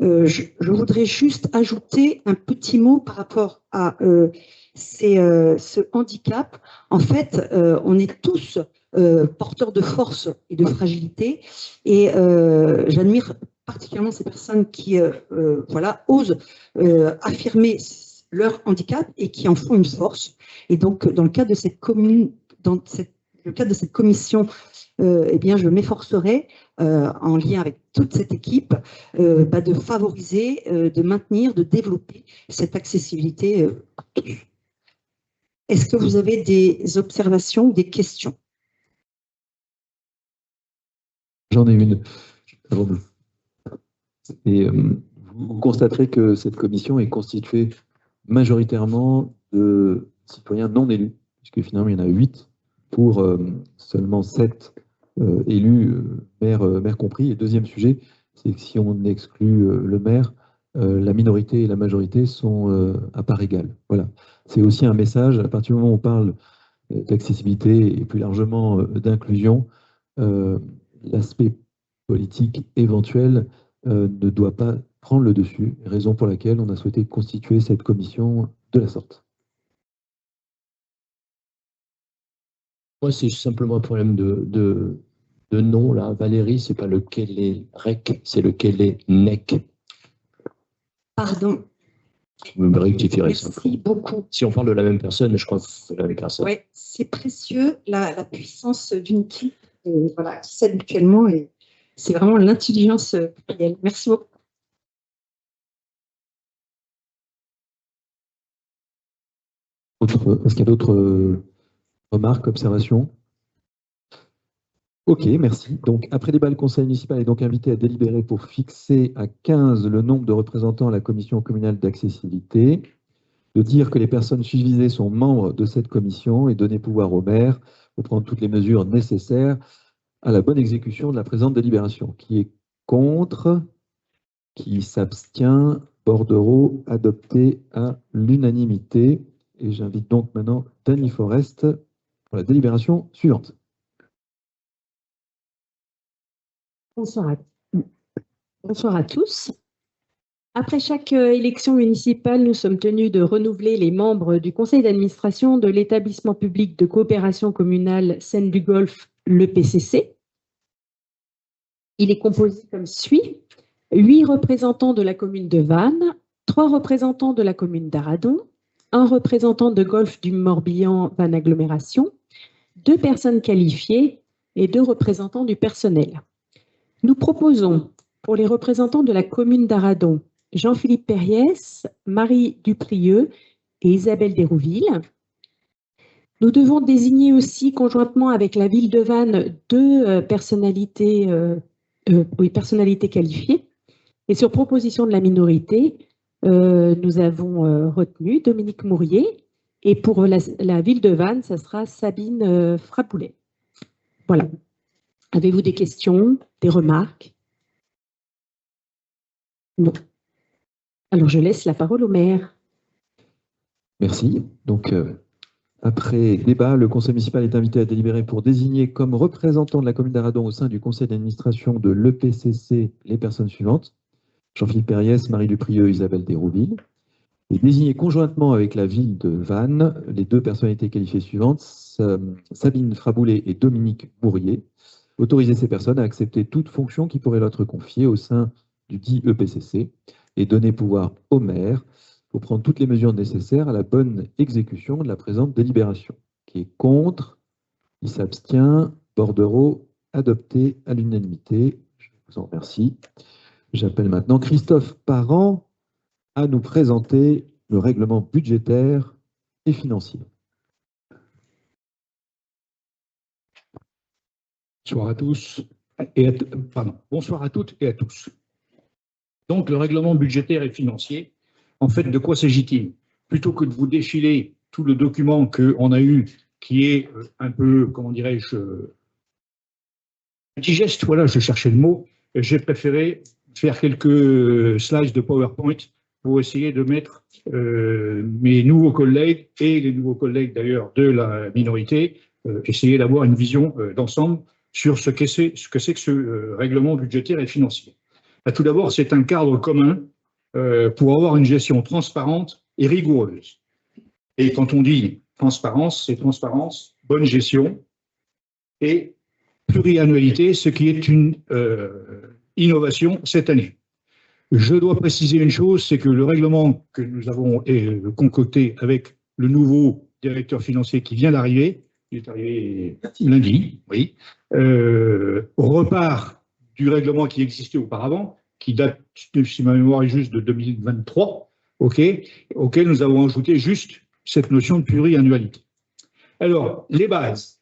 Je voudrais juste ajouter un petit mot par rapport à ce handicap. En fait, on est tous porteurs de force et de fragilité, et j'admire particulièrement ces personnes qui voilà, osent affirmer leur handicap et qui en font une force. Et donc, dans le cadre de cette commune, le cadre de cette commission, eh bien, je m'efforcerai, en lien avec toute cette équipe, de favoriser, de maintenir, de développer cette accessibilité à tous. Est-ce que vous avez des observations ou des questions? J'en ai une. Et vous constaterez que cette commission est constituée majoritairement de citoyens non élus, puisque finalement il y en a 8 pour seulement 7 élus, maire compris. Et deuxième sujet, c'est que si on exclut le maire, la minorité et la majorité sont à part égale. Voilà. C'est aussi un message, à partir du moment où on parle d'accessibilité et plus largement d'inclusion, l'aspect politique éventuel ne doit pas prendre le dessus, raison pour laquelle on a souhaité constituer cette commission de la sorte. Moi, c'est simplement un problème de nom, là. Valérie, c'est pas le Kélé-Rec, c'est le Kélé-Nec. Pardon. Vous me rectifierez Merci simplement. beaucoup. Si on parle de la même personne, je crois que c'est la même personne. Oui, c'est précieux, la puissance d'une équipe voilà, qui s'aide mutuellement, et C'est vraiment l'intelligence plurielle. Merci beaucoup. Est-ce qu'il y a d'autres remarques, observations? Ok, merci. Donc, après débat, le conseil municipal est donc invité à délibérer pour fixer à 15 le nombre de représentants à la commission communale d'accessibilité, de dire que les personnes susvisées sont membres de cette commission et donner pouvoir au maire pour prendre toutes les mesures nécessaires à la bonne exécution de la présente délibération. Qui est contre? Qui s'abstient? Bordereau adopté à l'unanimité. Et j'invite donc maintenant Dany Forest pour la délibération suivante. Bonsoir à tous. Après chaque élection municipale, nous sommes tenus de renouveler les membres du conseil d'administration de l'établissement public de coopération communale Seine du Golfe, l'EPCC. Il est composé comme suit: 8 représentants de la commune de Vannes, 3 représentants de la commune d'Aradon, 1 représentant de Golfe du Morbihan Vannes Agglomération, 2 personnes qualifiées et 2 représentants du personnel. Nous proposons pour les représentants de la commune d'Aradon, Jean-Philippe Perriès, Marie Duprieux et Isabelle Desrouville. Nous devons désigner aussi conjointement avec la ville de Vannes 2 personnalités qualifiées. Et sur proposition de la minorité, nous avons retenu Dominique Mourier. Et pour la ville de Vannes, ça sera Sabine Frapoulet. Voilà. Avez-vous des questions, des remarques? Non. Alors, je laisse la parole au maire. Merci. Donc, après débat, le conseil municipal est invité à délibérer pour désigner comme représentants de la commune d'Aradon au sein du conseil d'administration de l'EPCC les personnes suivantes: Jean-Philippe Perriès, Marie Duprieux, Isabelle Desrouville. Et désigner conjointement avec la ville de Vannes les 2 personnalités qualifiées suivantes, Sabine Fraboulet et Dominique Mourier. Autoriser ces personnes à accepter toute fonction qui pourrait leur être confiée au sein du dit EPCC et donner pouvoir au maire pour prendre toutes les mesures nécessaires à la bonne exécution de la présente délibération. Qui est contre? Qui s'abstient? Bordereau adopté à l'unanimité. Je vous en remercie. J'appelle maintenant Christophe Parent à nous présenter le règlement budgétaire et financier. Bonsoir à tous bonsoir à toutes et à tous. Donc, le règlement budgétaire et financier, en fait, de quoi s'agit-il? Plutôt que de vous défiler tout le document qu'on a eu, qui est un peu, comment dirais-je, digeste, voilà, je cherchais le mot, j'ai préféré faire quelques slides de PowerPoint pour essayer de mettre mes nouveaux collègues et les nouveaux collègues d'ailleurs de la minorité, essayer d'avoir une vision d'ensemble sur ce que c'est que ce règlement budgétaire et financier. Tout d'abord, c'est un cadre commun pour avoir une gestion transparente et rigoureuse. Et quand on dit transparence, c'est transparence, bonne gestion et pluriannualité, ce qui est une innovation cette année. Je dois préciser une chose, c'est que le règlement que nous avons concocté avec le nouveau directeur financier qui vient d'arriver, il est arrivé lundi, oui, repart du règlement qui existait auparavant, qui date, si ma mémoire est juste, de 2023, auquel nous avons ajouté juste cette notion de pluriannualité. Alors, les bases,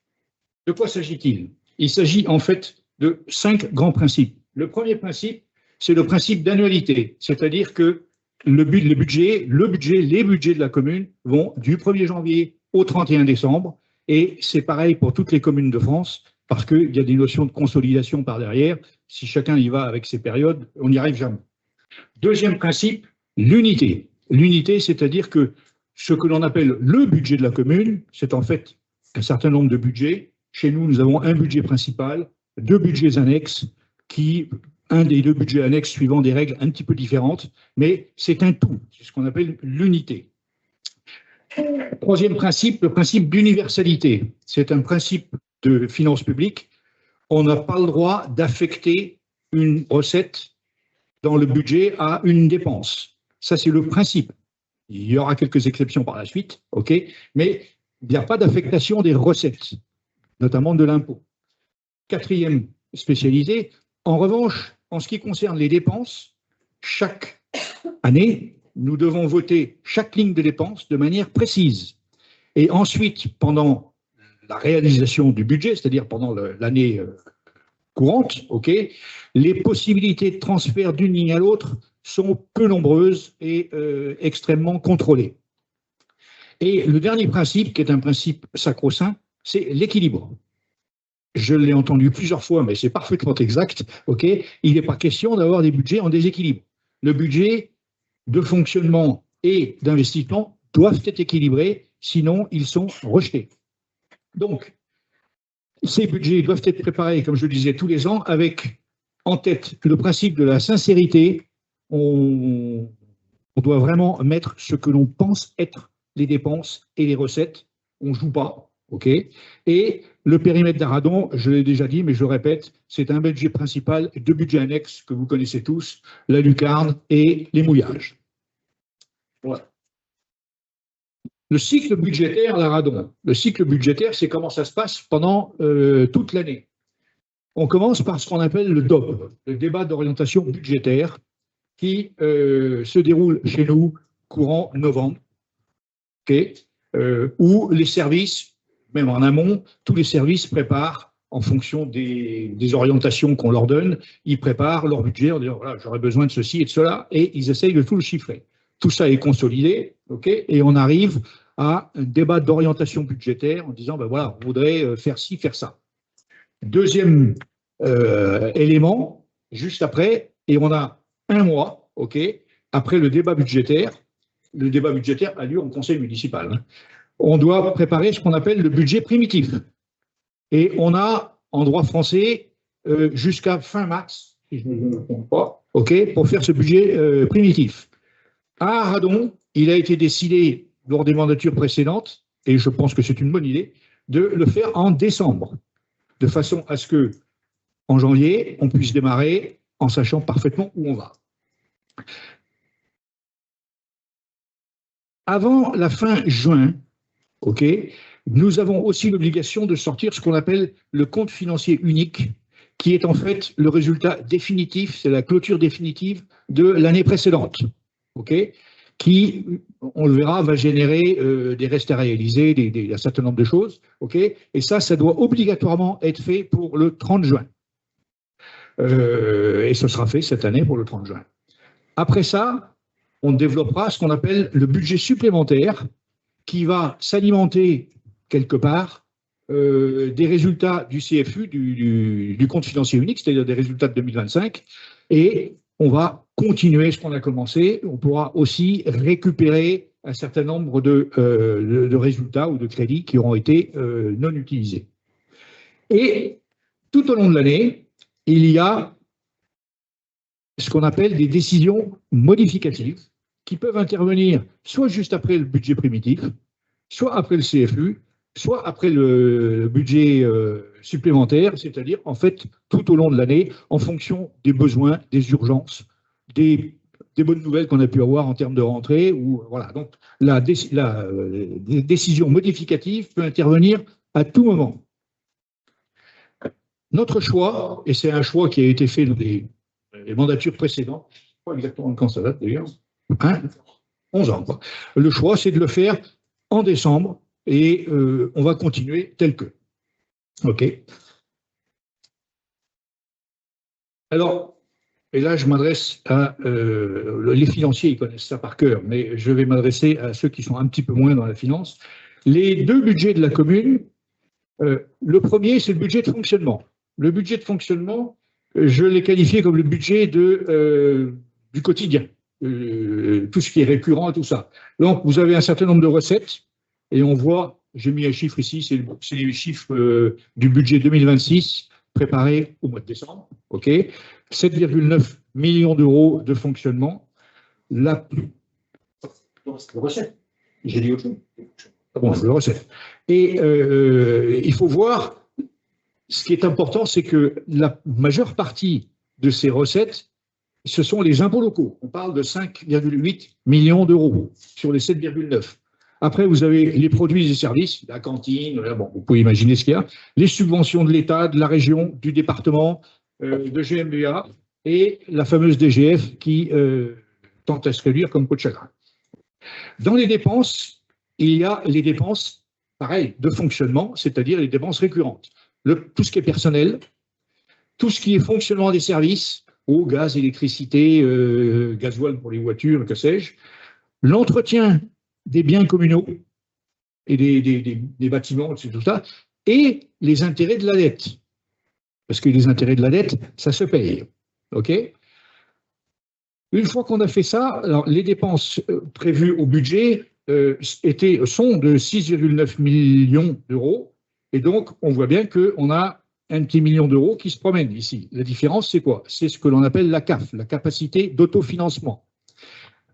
de quoi s'agit-il? Il s'agit en fait de 5 grands principes. Le premier principe, c'est le principe d'annualité, c'est-à-dire que les budgets de la commune vont du 1er janvier au 31 décembre, et c'est pareil pour toutes les communes de France, parce qu'il y a des notions de consolidation par derrière. Si chacun y va avec ses périodes, on n'y arrive jamais. Deuxième principe, l'unité. L'unité, c'est-à-dire que ce que l'on appelle le budget de la commune, c'est en fait un certain nombre de budgets. Chez nous, nous avons un budget principal, 2 budgets annexes, un des 2 budgets annexes suivant des règles un petit peu différentes, mais c'est un tout, c'est ce qu'on appelle l'unité. Troisième principe, le principe d'universalité. C'est un principe de finances publiques. On n'a pas le droit d'affecter une recette dans le budget à une dépense. Ça, c'est le principe. Il y aura quelques exceptions par la suite, mais il n'y a pas d'affectation des recettes, notamment de l'impôt. Quatrième spécialité, En revanche, en ce qui concerne les dépenses, chaque année, nous devons voter chaque ligne de dépenses de manière précise. Et ensuite, pendant la réalisation du budget, c'est-à-dire pendant l'année courante, les possibilités de transfert d'une ligne à l'autre sont peu nombreuses et extrêmement contrôlées. Et le dernier principe, qui est un principe sacro-saint, c'est l'équilibre. Je l'ai entendu plusieurs fois, mais c'est parfaitement exact. Il n'est pas question d'avoir des budgets en déséquilibre. Le budget de fonctionnement et d'investissement doivent être équilibrés, sinon ils sont rejetés. Donc, ces budgets doivent être préparés, comme je le disais, tous les ans, avec en tête le principe de la sincérité. On doit vraiment mettre ce que l'on pense être les dépenses et les recettes. On ne joue pas, Et le périmètre d'Aradon, je l'ai déjà dit, mais je le répète, c'est un budget principal, deux budgets annexes que vous connaissez tous, la lucarne et les mouillages. Voilà. Le cycle budgétaire, l'Aradon. Le cycle budgétaire, c'est comment ça se passe pendant toute l'année. On commence par ce qu'on appelle le DOB, le débat d'orientation budgétaire, qui se déroule chez nous courant novembre, où les services, même en amont, tous les services préparent en fonction des orientations qu'on leur donne, ils préparent leur budget en disant voilà, j'aurais besoin de ceci et de cela, et ils essayent de tout le chiffrer. Tout ça est consolidé, et on arrive à un débat d'orientation budgétaire en disant ben voilà, on voudrait faire ci, faire ça. Deuxième élément, juste après, et on a un mois, après le débat budgétaire a lieu au conseil municipal. On doit préparer ce qu'on appelle le budget primitif. Et on a, en droit français, jusqu'à fin mars, si je ne me trompe pas, pour faire ce budget primitif. À Aradon, il a été décidé lors des mandatures précédentes, et je pense que c'est une bonne idée, de le faire en décembre, de façon à ce que, en janvier, on puisse démarrer en sachant parfaitement où on va. Avant la fin juin, nous avons aussi l'obligation de sortir ce qu'on appelle le compte financier unique, qui est en fait le résultat définitif, c'est la clôture définitive de l'année précédente, qui, on le verra, va générer des restes à réaliser, un certain nombre de choses, et ça doit obligatoirement être fait pour le 30 juin. Et ce sera fait cette année pour le 30 juin. Après ça, on développera ce qu'on appelle le budget supplémentaire, qui va s'alimenter quelque part des résultats du CFU, du compte financier unique, c'est-à-dire des résultats de 2025, et on va continuer ce qu'on a commencé. On pourra aussi récupérer un certain nombre de résultats ou de crédits qui auront été non utilisés. Et tout au long de l'année, il y a ce qu'on appelle des décisions modificatives qui peuvent intervenir soit juste après le budget primitif, soit après le CFU, soit après le budget supplémentaire, c'est-à-dire en fait tout au long de l'année, en fonction des besoins, des urgences, des bonnes nouvelles qu'on a pu avoir en termes de rentrée. Voilà. Donc la décision modificative peut intervenir à tout moment. Notre choix, et c'est un choix qui a été fait dans les mandatures précédentes, je ne sais pas exactement quand ça date d'ailleurs, 11 ans. Le choix, c'est de le faire en décembre et on va continuer tel que. Alors, et là, je m'adresse à les financiers, ils connaissent ça par cœur, mais je vais m'adresser à ceux qui sont un petit peu moins dans la finance. Les deux budgets de la commune, le premier, c'est le budget de fonctionnement. Le budget de fonctionnement, je l'ai qualifié comme le budget du quotidien. Tout ce qui est récurrent et tout ça. Donc, vous avez un certain nombre de recettes et on voit, j'ai mis un chiffre ici, c'est les chiffres du budget 2026 préparé au mois de décembre. 7,9 millions d'euros de fonctionnement. Recette. J'ai dit autre chose. Bon, le recette. Et il faut voir, ce qui est important, c'est que la majeure partie de ces recettes, ce sont les impôts locaux. On parle de 5,8 millions d'euros sur les 7,9. Après, vous avez les produits et services, la cantine, bon, vous pouvez imaginer ce qu'il y a, les subventions de l'État, de la région, du département, de GMBA et la fameuse DGF qui tente à se réduire comme peau de chagrin. Dans les dépenses, il y a les dépenses, pareil, de fonctionnement, c'est-à-dire les dépenses récurrentes. Tout ce qui est personnel, tout ce qui est fonctionnement des services, eau, gaz, électricité, gasoil pour les voitures, que sais-je, l'entretien des biens communaux et des bâtiments, tout ça, et les intérêts de la dette. Parce que les intérêts de la dette, ça se paye. OK ? Une fois qu'on a fait ça, alors les dépenses prévues au budget sont de 6,9 millions d'euros. Et donc, on voit bien qu'on a un petit million d'euros qui se promènent ici. La différence, c'est quoi? C'est ce que l'on appelle la CAF, la capacité d'autofinancement.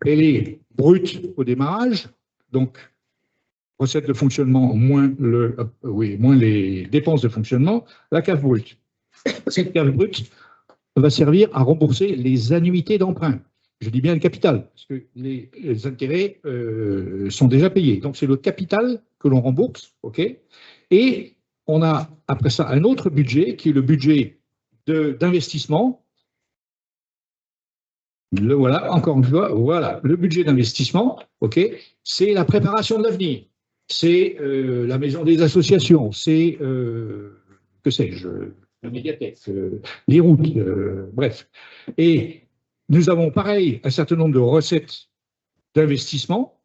Elle est brute au démarrage, donc recettes de fonctionnement moins les dépenses de fonctionnement, la CAF brute. Cette CAF brute va servir à rembourser les annuités d'emprunt. Je dis bien le capital, parce que les intérêts sont déjà payés. Donc, c'est le capital que l'on rembourse, OK? Et on a, après ça, un autre budget, qui est le budget d'investissement. Voilà, encore une fois, voilà, le budget d'investissement, OK? C'est la préparation de l'avenir. C'est la maison des associations, c'est, que sais-je, la médiathèque, les routes, bref. Et nous avons, pareil, un certain nombre de recettes d'investissement,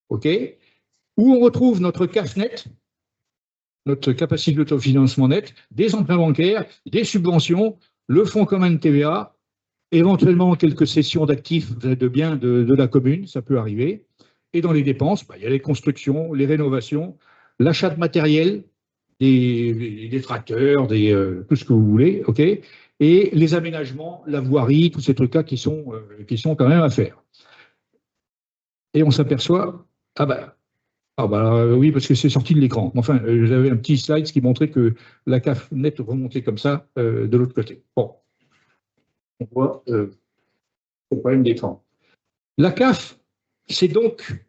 OK, où on retrouve notre CAF net, notre capacité d'autofinancement net, des emprunts bancaires, des subventions, le fonds commun de TVA, éventuellement quelques cessions d'actifs de biens de la commune, ça peut arriver. Et dans les dépenses, il y a les constructions, les rénovations, l'achat de matériel, des tracteurs, tout ce que vous voulez, OK, et les aménagements, la voirie, tous ces trucs-là qui sont quand même à faire. Et on s'aperçoit, oui, parce que c'est sorti de l'écran. Enfin, j'avais un petit slide qui montrait que la CAF net remontait comme ça de l'autre côté. Bon, on voit le problème d'écran. La CAF, c'est donc,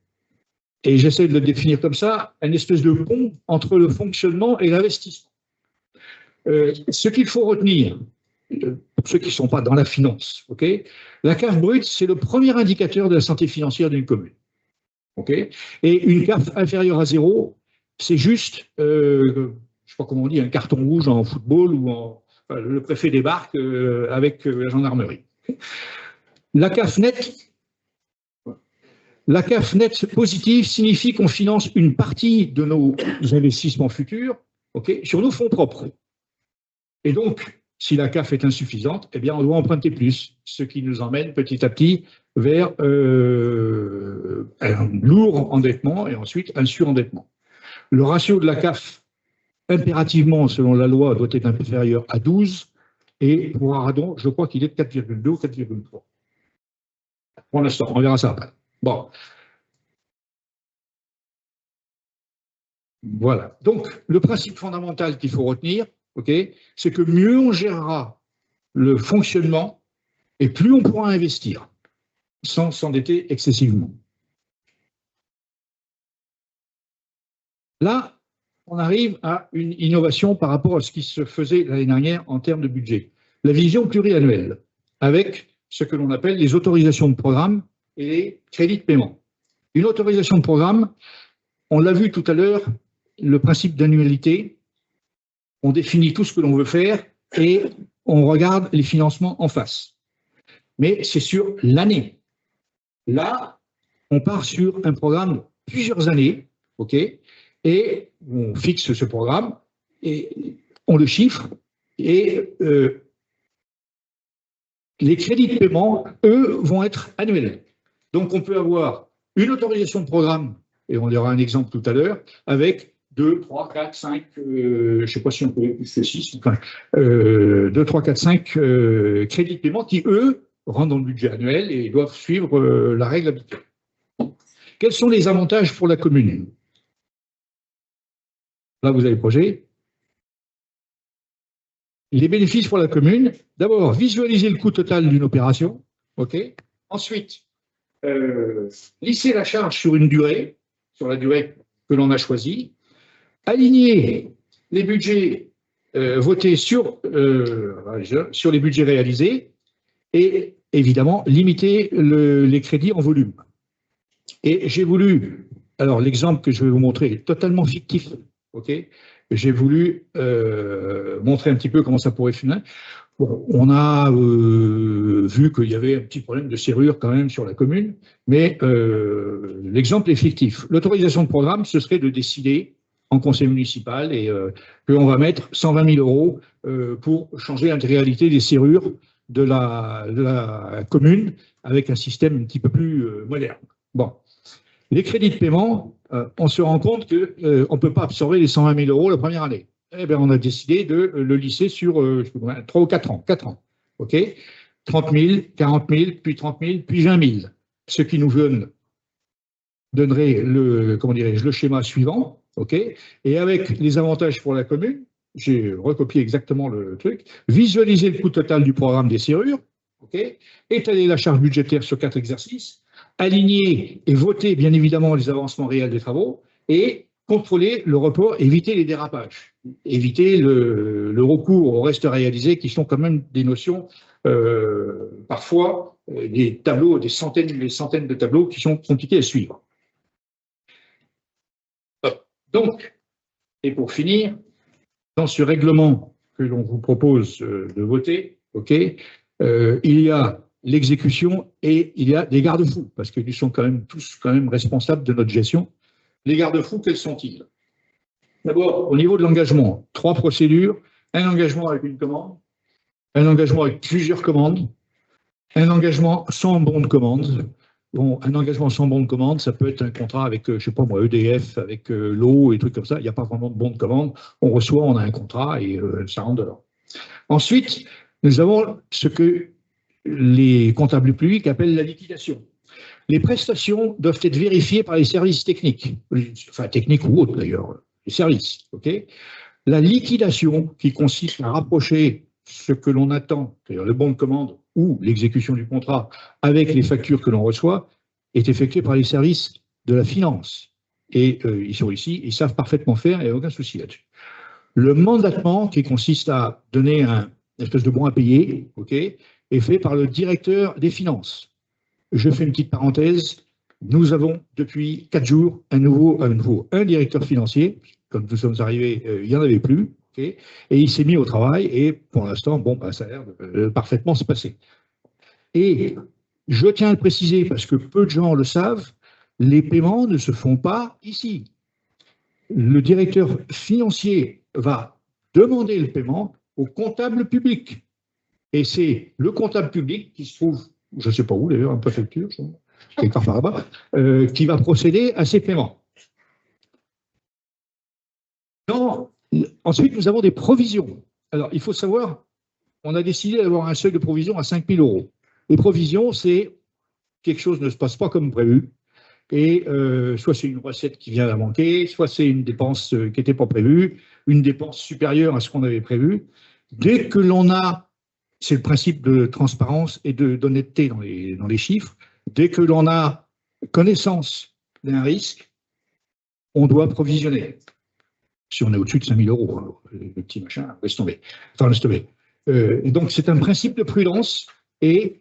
et j'essaie de le définir comme ça, une espèce de pont entre le fonctionnement et l'investissement. Ce qu'il faut retenir, pour ceux qui ne sont pas dans la finance, okay, la CAF brute, c'est le premier indicateur de la santé financière d'une commune. Okay, et une CAF inférieure à 0, c'est juste, je ne sais pas comment on dit, un carton rouge en football ou le préfet débarque avec la gendarmerie. La CAF nette positive signifie qu'on finance une partie de nos investissements futurs, okay, sur nos fonds propres. Et donc, si la CAF est insuffisante, eh bien, on doit emprunter plus, ce qui nous emmène petit à petit vers un lourd endettement et ensuite un surendettement. Le ratio de la CAF, impérativement, selon la loi, doit être inférieur à 12, et pour Aradon, je crois qu'il est de 4,2 ou 4,3. Pour l'instant, on verra ça après. Bon. Voilà. Donc, le principe fondamental qu'il faut retenir, okay, c'est que mieux on gérera le fonctionnement et plus on pourra investir sans s'endetter excessivement. Là, on arrive à une innovation par rapport à ce qui se faisait l'année dernière en termes de budget. La vision pluriannuelle, avec ce que l'on appelle les autorisations de programme et les crédits de paiement. Une autorisation de programme, on l'a vu tout à l'heure, le principe d'annualité, on définit tout ce que l'on veut faire et on regarde les financements en face. Mais c'est sur l'année. Là, on part sur un programme de plusieurs années, OK, et on fixe ce programme et on le chiffre et les crédits de paiement, eux, vont être annuels. Donc, on peut avoir une autorisation de programme, et on aura un exemple tout à l'heure, avec 2, 3, 4, 5, je ne sais pas si on peut plus que 6, enfin, 2, 3, 4, 5 crédits de paiement qui, eux, rentrent dans le budget annuel et doivent suivre la règle habituelle. Quels sont les avantages pour la commune? Là, vous avez le projet. Les bénéfices pour la commune, d'abord, visualiser le coût total d'une opération. Okay. Ensuite, lisser la charge sur une durée, sur la durée que l'on a choisie. Aligner les budgets voter sur les budgets réalisés et évidemment limiter les crédits en volume. Et j'ai voulu, alors l'exemple que je vais vous montrer est totalement fictif, ok? J'ai voulu montrer un petit peu comment ça pourrait finir. Bon, on a vu qu'il y avait un petit problème de serrure quand même sur la commune, mais l'exemple est fictif. L'autorisation de programme, ce serait de décider en conseil municipal et qu'on va mettre 120 000 euros pour changer l'intégralité des serrures de la commune avec un système un petit peu plus moderne. Bon, les crédits de paiement, on se rend compte qu'on ne peut pas absorber les 120 000 euros la première année. Eh bien, on a décidé de le lisser sur 3 ou 4 ans. 4 ans, OK, 30 000, 40 000, puis 30 000, puis 20 000. Ce qui nous donnerait le schéma suivant, OK, et avec les avantages pour la commune, j'ai recopié exactement le truc, visualiser le coût total du programme des serrures, OK, étaler la charge budgétaire sur 4 exercices, aligner et voter bien évidemment les avancements réels des travaux et contrôler le report, éviter les dérapages, éviter le recours au reste réalisé qui sont quand même des notions, parfois des tableaux, des centaines de tableaux qui sont compliqués à suivre. Donc, et pour finir, dans ce règlement que l'on vous propose de voter, OK, il y a l'exécution et il y a des garde-fous, parce que nous sommes quand même tous responsables de notre gestion. Les garde-fous, quels sont-ils? D'abord, au niveau de l'engagement, 3 procédures, un engagement avec une commande, un engagement avec plusieurs commandes, un engagement sans bon de commande. Bon, un engagement sans bon de commande, ça peut être un contrat avec, je ne sais pas moi, EDF, avec l'eau et trucs comme ça. Il n'y a pas vraiment de bon de commande. On reçoit, on a un contrat et ça rentre dedans. Ensuite, nous avons ce que les comptables publics appellent la liquidation. Les prestations doivent être vérifiées par les services techniques, enfin techniques ou autres d'ailleurs, les services. Okay, la liquidation, qui consiste à rapprocher ce que l'on attend, c'est-à-dire le bon de commande ou l'exécution du contrat, avec les factures que l'on reçoit, est effectuée par les services de la finance. Et ils sont ici, ils savent parfaitement faire, il n'y a aucun souci là-dessus. Le mandatement, qui consiste à donner une espèce de bon à payer, okay, est fait par le directeur des finances. Je fais une petite parenthèse. Nous avons depuis 4 jours un directeur financier. Quand nous sommes arrivés, il n'y en avait plus. Okay, et il s'est mis au travail et pour l'instant, bon, ça a l'air de parfaitement se passer. Et je tiens à le préciser parce que peu de gens le savent, les paiements ne se font pas ici. Le directeur financier va demander le paiement au comptable public. Et c'est le comptable public qui se trouve, je ne sais pas où d'ailleurs, en préfecture, quelque part par là-bas, qui va procéder à ces paiements. Ensuite, nous avons des provisions. Alors, il faut savoir, on a décidé d'avoir un seuil de provision à 5 000 euros. Les provisions, c'est quelque chose ne se passe pas comme prévu. Et soit c'est une recette qui vient à manquer, soit c'est une dépense qui n'était pas prévue, une dépense supérieure à ce qu'on avait prévu. Dès que l'on a, c'est le principe de transparence et d'honnêteté dans les chiffres, dès que l'on a connaissance d'un risque, on doit provisionner. Si on est au-dessus de 5 000 euros, hein, le petit machin, laisse tomber. Enfin, laisse tomber. Donc, c'est un principe de prudence et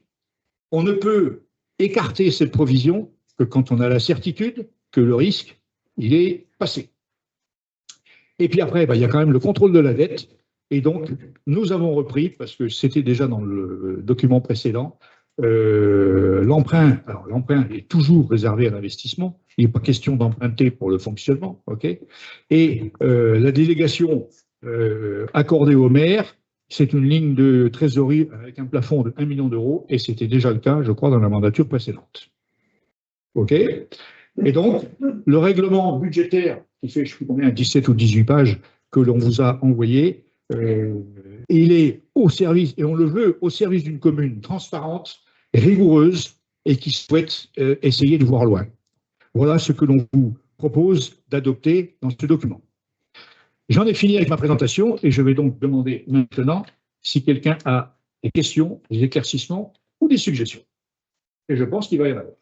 on ne peut écarter cette provision que quand on a la certitude que le risque, il est passé. Et puis après, il y a quand même le contrôle de la dette. Et donc, nous avons repris, parce que c'était déjà dans le document précédent, l'emprunt. Alors, l'emprunt est toujours réservé à l'investissement. Il n'est pas question d'emprunter pour le fonctionnement. Okay, et la délégation accordée au maire, c'est une ligne de trésorerie avec un plafond de 1 million d'euros. Et c'était déjà le cas, je crois, dans la mandature précédente. OK. Et donc, le règlement budgétaire, qui fait, je ne sais plus combien, 17 ou 18 pages, que l'on vous a envoyé, il est au service, et on le veut, au service d'une commune transparente, rigoureuse, et qui souhaite essayer de voir loin. Voilà ce que l'on vous propose d'adopter dans ce document. J'en ai fini avec ma présentation, et je vais donc demander maintenant si quelqu'un a des questions, des éclaircissements ou des suggestions. Et je pense qu'il va y en avoir.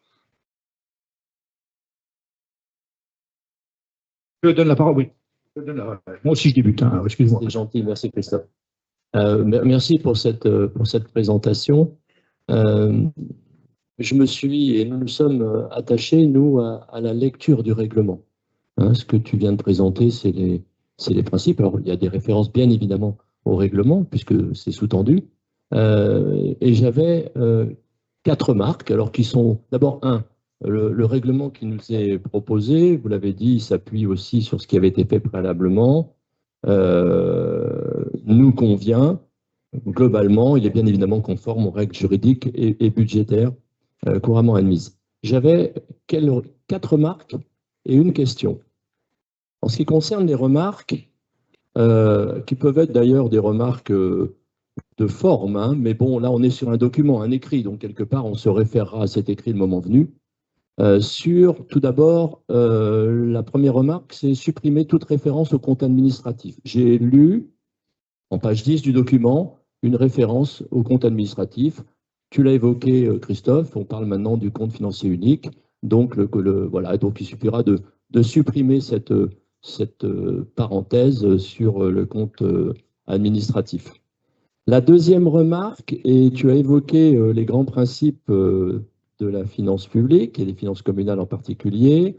Je donne la parole, oui. Moi aussi, je débute, hein, excuse-moi. C'est gentil, merci Christophe. Merci pour cette présentation. Je me suis, et nous nous sommes attachés, nous, à la lecture du règlement. Hein, ce que tu viens de présenter, c'est les principes. Alors, il y a des références, bien évidemment, au règlement, puisque c'est sous-tendu. Et j'avais 4 remarques, alors qui sont d'abord, le règlement qui nous est proposé, vous l'avez dit, il s'appuie aussi sur ce qui avait été fait préalablement, nous convient. Globalement, il est bien évidemment conforme aux règles juridiques et budgétaires couramment admises. J'avais 4 remarques et une question. En ce qui concerne les remarques, qui peuvent être d'ailleurs des remarques de forme, hein, mais bon, là on est sur un document, un écrit, donc quelque part on se référera à cet écrit le moment venu. Tout d'abord, la première remarque, c'est supprimer toute référence au compte administratif. J'ai lu, en page 10 du document, une référence au compte administratif. Tu l'as évoqué, Christophe, on parle maintenant du compte financier unique, donc, voilà, donc il suffira de supprimer cette parenthèse sur le compte administratif. La deuxième remarque, et tu as évoqué les grands principes de la finance publique et des finances communales en particulier,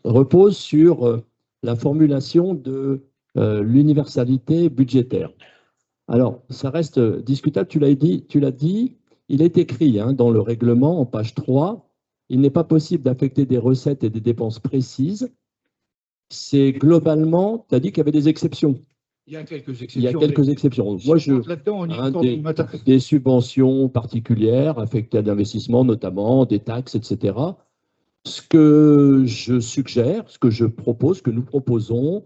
repose sur la formulation de l'universalité budgétaire. Alors, ça reste discutable, tu l'as dit, il est écrit hein, dans le règlement, en page 3, il n'est pas possible d'affecter des recettes et des dépenses précises. C'est globalement, tu as dit qu'il y avait des exceptions. Il y a quelques exceptions. Il y a quelques exceptions. Moi, des subventions particulières affectées à l'investissement, notamment des taxes, etc. Ce que je suggère, ce que je propose, ce que nous proposons,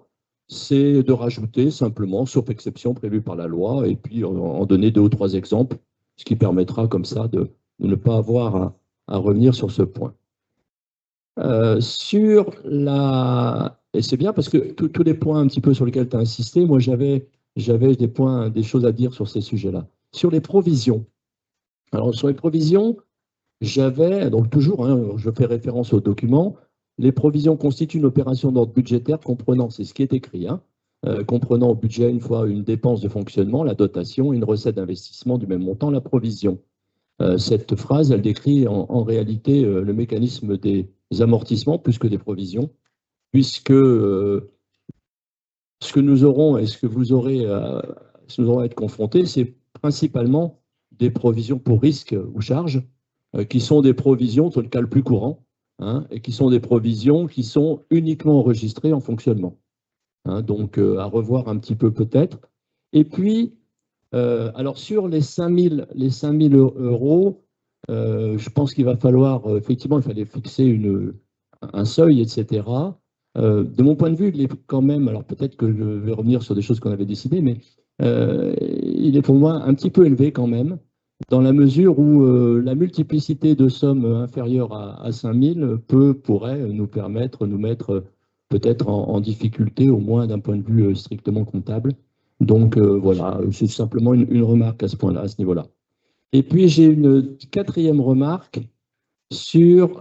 c'est de rajouter simplement, sauf exception prévue par la loi, et puis en donner 2 ou 3 exemples, ce qui permettra comme ça de ne pas avoir à revenir sur ce point. Et c'est bien parce que tous les points un petit peu sur lesquels tu as insisté, moi j'avais des choses à dire sur ces sujets-là. Sur les provisions. Alors sur les provisions, j'avais, donc toujours, hein, je fais référence au document, les provisions constituent une opération d'ordre budgétaire comprenant, c'est ce qui est écrit, hein, comprenant au budget une fois une dépense de fonctionnement, la dotation, une recette d'investissement du même montant, la provision. Cette phrase, elle décrit en réalité le mécanisme des amortissements plus que des provisions, puisque ce que nous aurons et ce que vous aurez à être confrontés, c'est principalement des provisions pour risques ou charges, qui sont des provisions, c'est le cas le plus courant, hein, et qui sont des provisions qui sont uniquement enregistrées en fonctionnement. Hein, donc, à revoir un petit peu peut-être. Et puis, alors sur les 5 000 euros, je pense qu'il va falloir, effectivement, il fallait fixer un seuil, etc. De mon point de vue, il est quand même, alors peut-être que je vais revenir sur des choses qu'on avait décidées, mais il est pour moi un petit peu élevé quand même, dans la mesure où la multiplicité de sommes inférieures à 5 000 pourrait nous mettre peut-être en difficulté, au moins d'un point de vue strictement comptable. Donc voilà, c'est simplement une remarque à ce point-là, à ce niveau-là. Et puis j'ai une 4e remarque sur,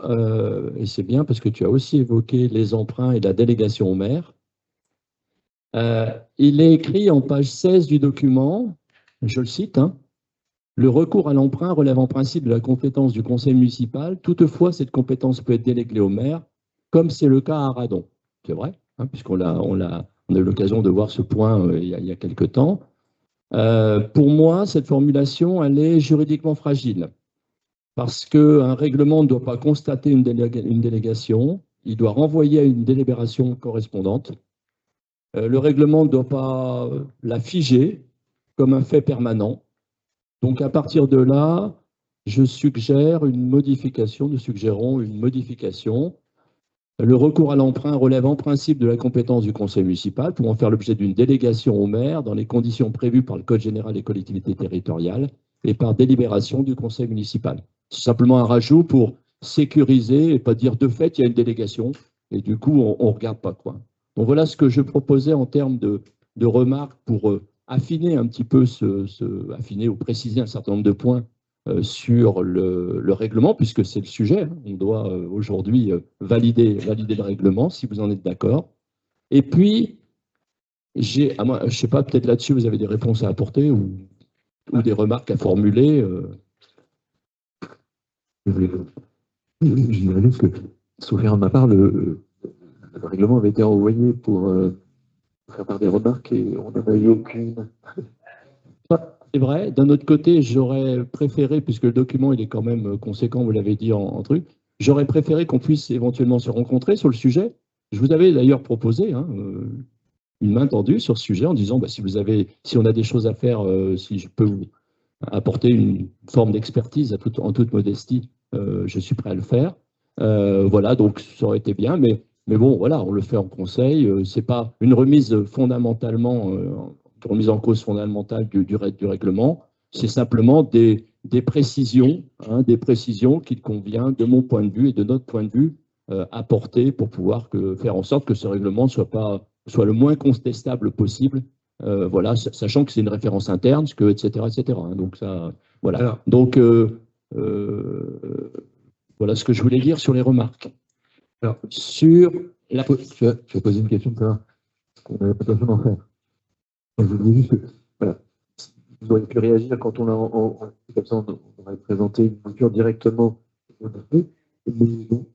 et c'est bien parce que tu as aussi évoqué les emprunts et la délégation au maire. Il est écrit en page 16 du document, je le cite, hein, le recours à l'emprunt relève en principe de la compétence du conseil municipal. Toutefois, cette compétence peut être déléguée au maire, comme c'est le cas à Radon. C'est vrai, hein, puisqu'on a eu l'occasion de voir ce point il y a quelque temps. Pour moi, cette formulation, elle est juridiquement fragile, parce qu'un règlement ne doit pas constater une délégation, il doit renvoyer à une délibération correspondante. Le règlement ne doit pas la figer comme un fait permanent. Donc, à partir de là, nous suggérons une modification. Le recours à l'emprunt relève en principe de la compétence du conseil municipal pour en faire l'objet d'une délégation au maire dans les conditions prévues par le Code général des collectivités territoriales et par délibération du conseil municipal. C'est simplement un rajout pour sécuriser et pas dire de fait il y a une délégation et du coup on ne regarde pas quoi. Donc voilà ce que je proposais en termes de remarques pour affiner un petit peu affiner ou préciser un certain nombre de points sur le règlement, puisque c'est le sujet. On doit aujourd'hui valider le règlement, si vous en êtes d'accord. Et puis, je ne sais pas, peut-être là-dessus, vous avez des réponses à apporter ou des remarques à formuler. Je dirais juste que, sauf erreur de ma part, le règlement avait été envoyé pour faire part des remarques et on n'en a eu aucune. C'est vrai. D'un autre côté, j'aurais préféré, puisque le document il est quand même conséquent, vous l'avez dit en truc, j'aurais préféré qu'on puisse éventuellement se rencontrer sur le sujet. Je vous avais d'ailleurs proposé une main tendue sur ce sujet en disant si on a des choses à faire, si je peux vous apporter une forme d'expertise en toute modestie, je suis prêt à le faire. Voilà, donc ça aurait été bien, mais bon, voilà, on le fait en conseil. C'est pas une remise fondamentalement, une remise en cause fondamentale du règlement. C'est simplement des précisions, des précisions qu'il convient, de mon point de vue et de notre point de vue, apporter pour pouvoir faire en sorte que ce règlement soit le moins contestable possible. Voilà, sachant que c'est une référence interne, etc., etc. Donc ça, voilà. Alors, donc voilà ce que je voulais dire sur les remarques. Alors, sur la... Tu as posé une question tout à l'heure. On n'avait pas besoin d'en faire. Je vous dis juste que, voilà, vous auriez pu réagir quand on a, comme ça, on aurait présenté une mouture directement. Mais non,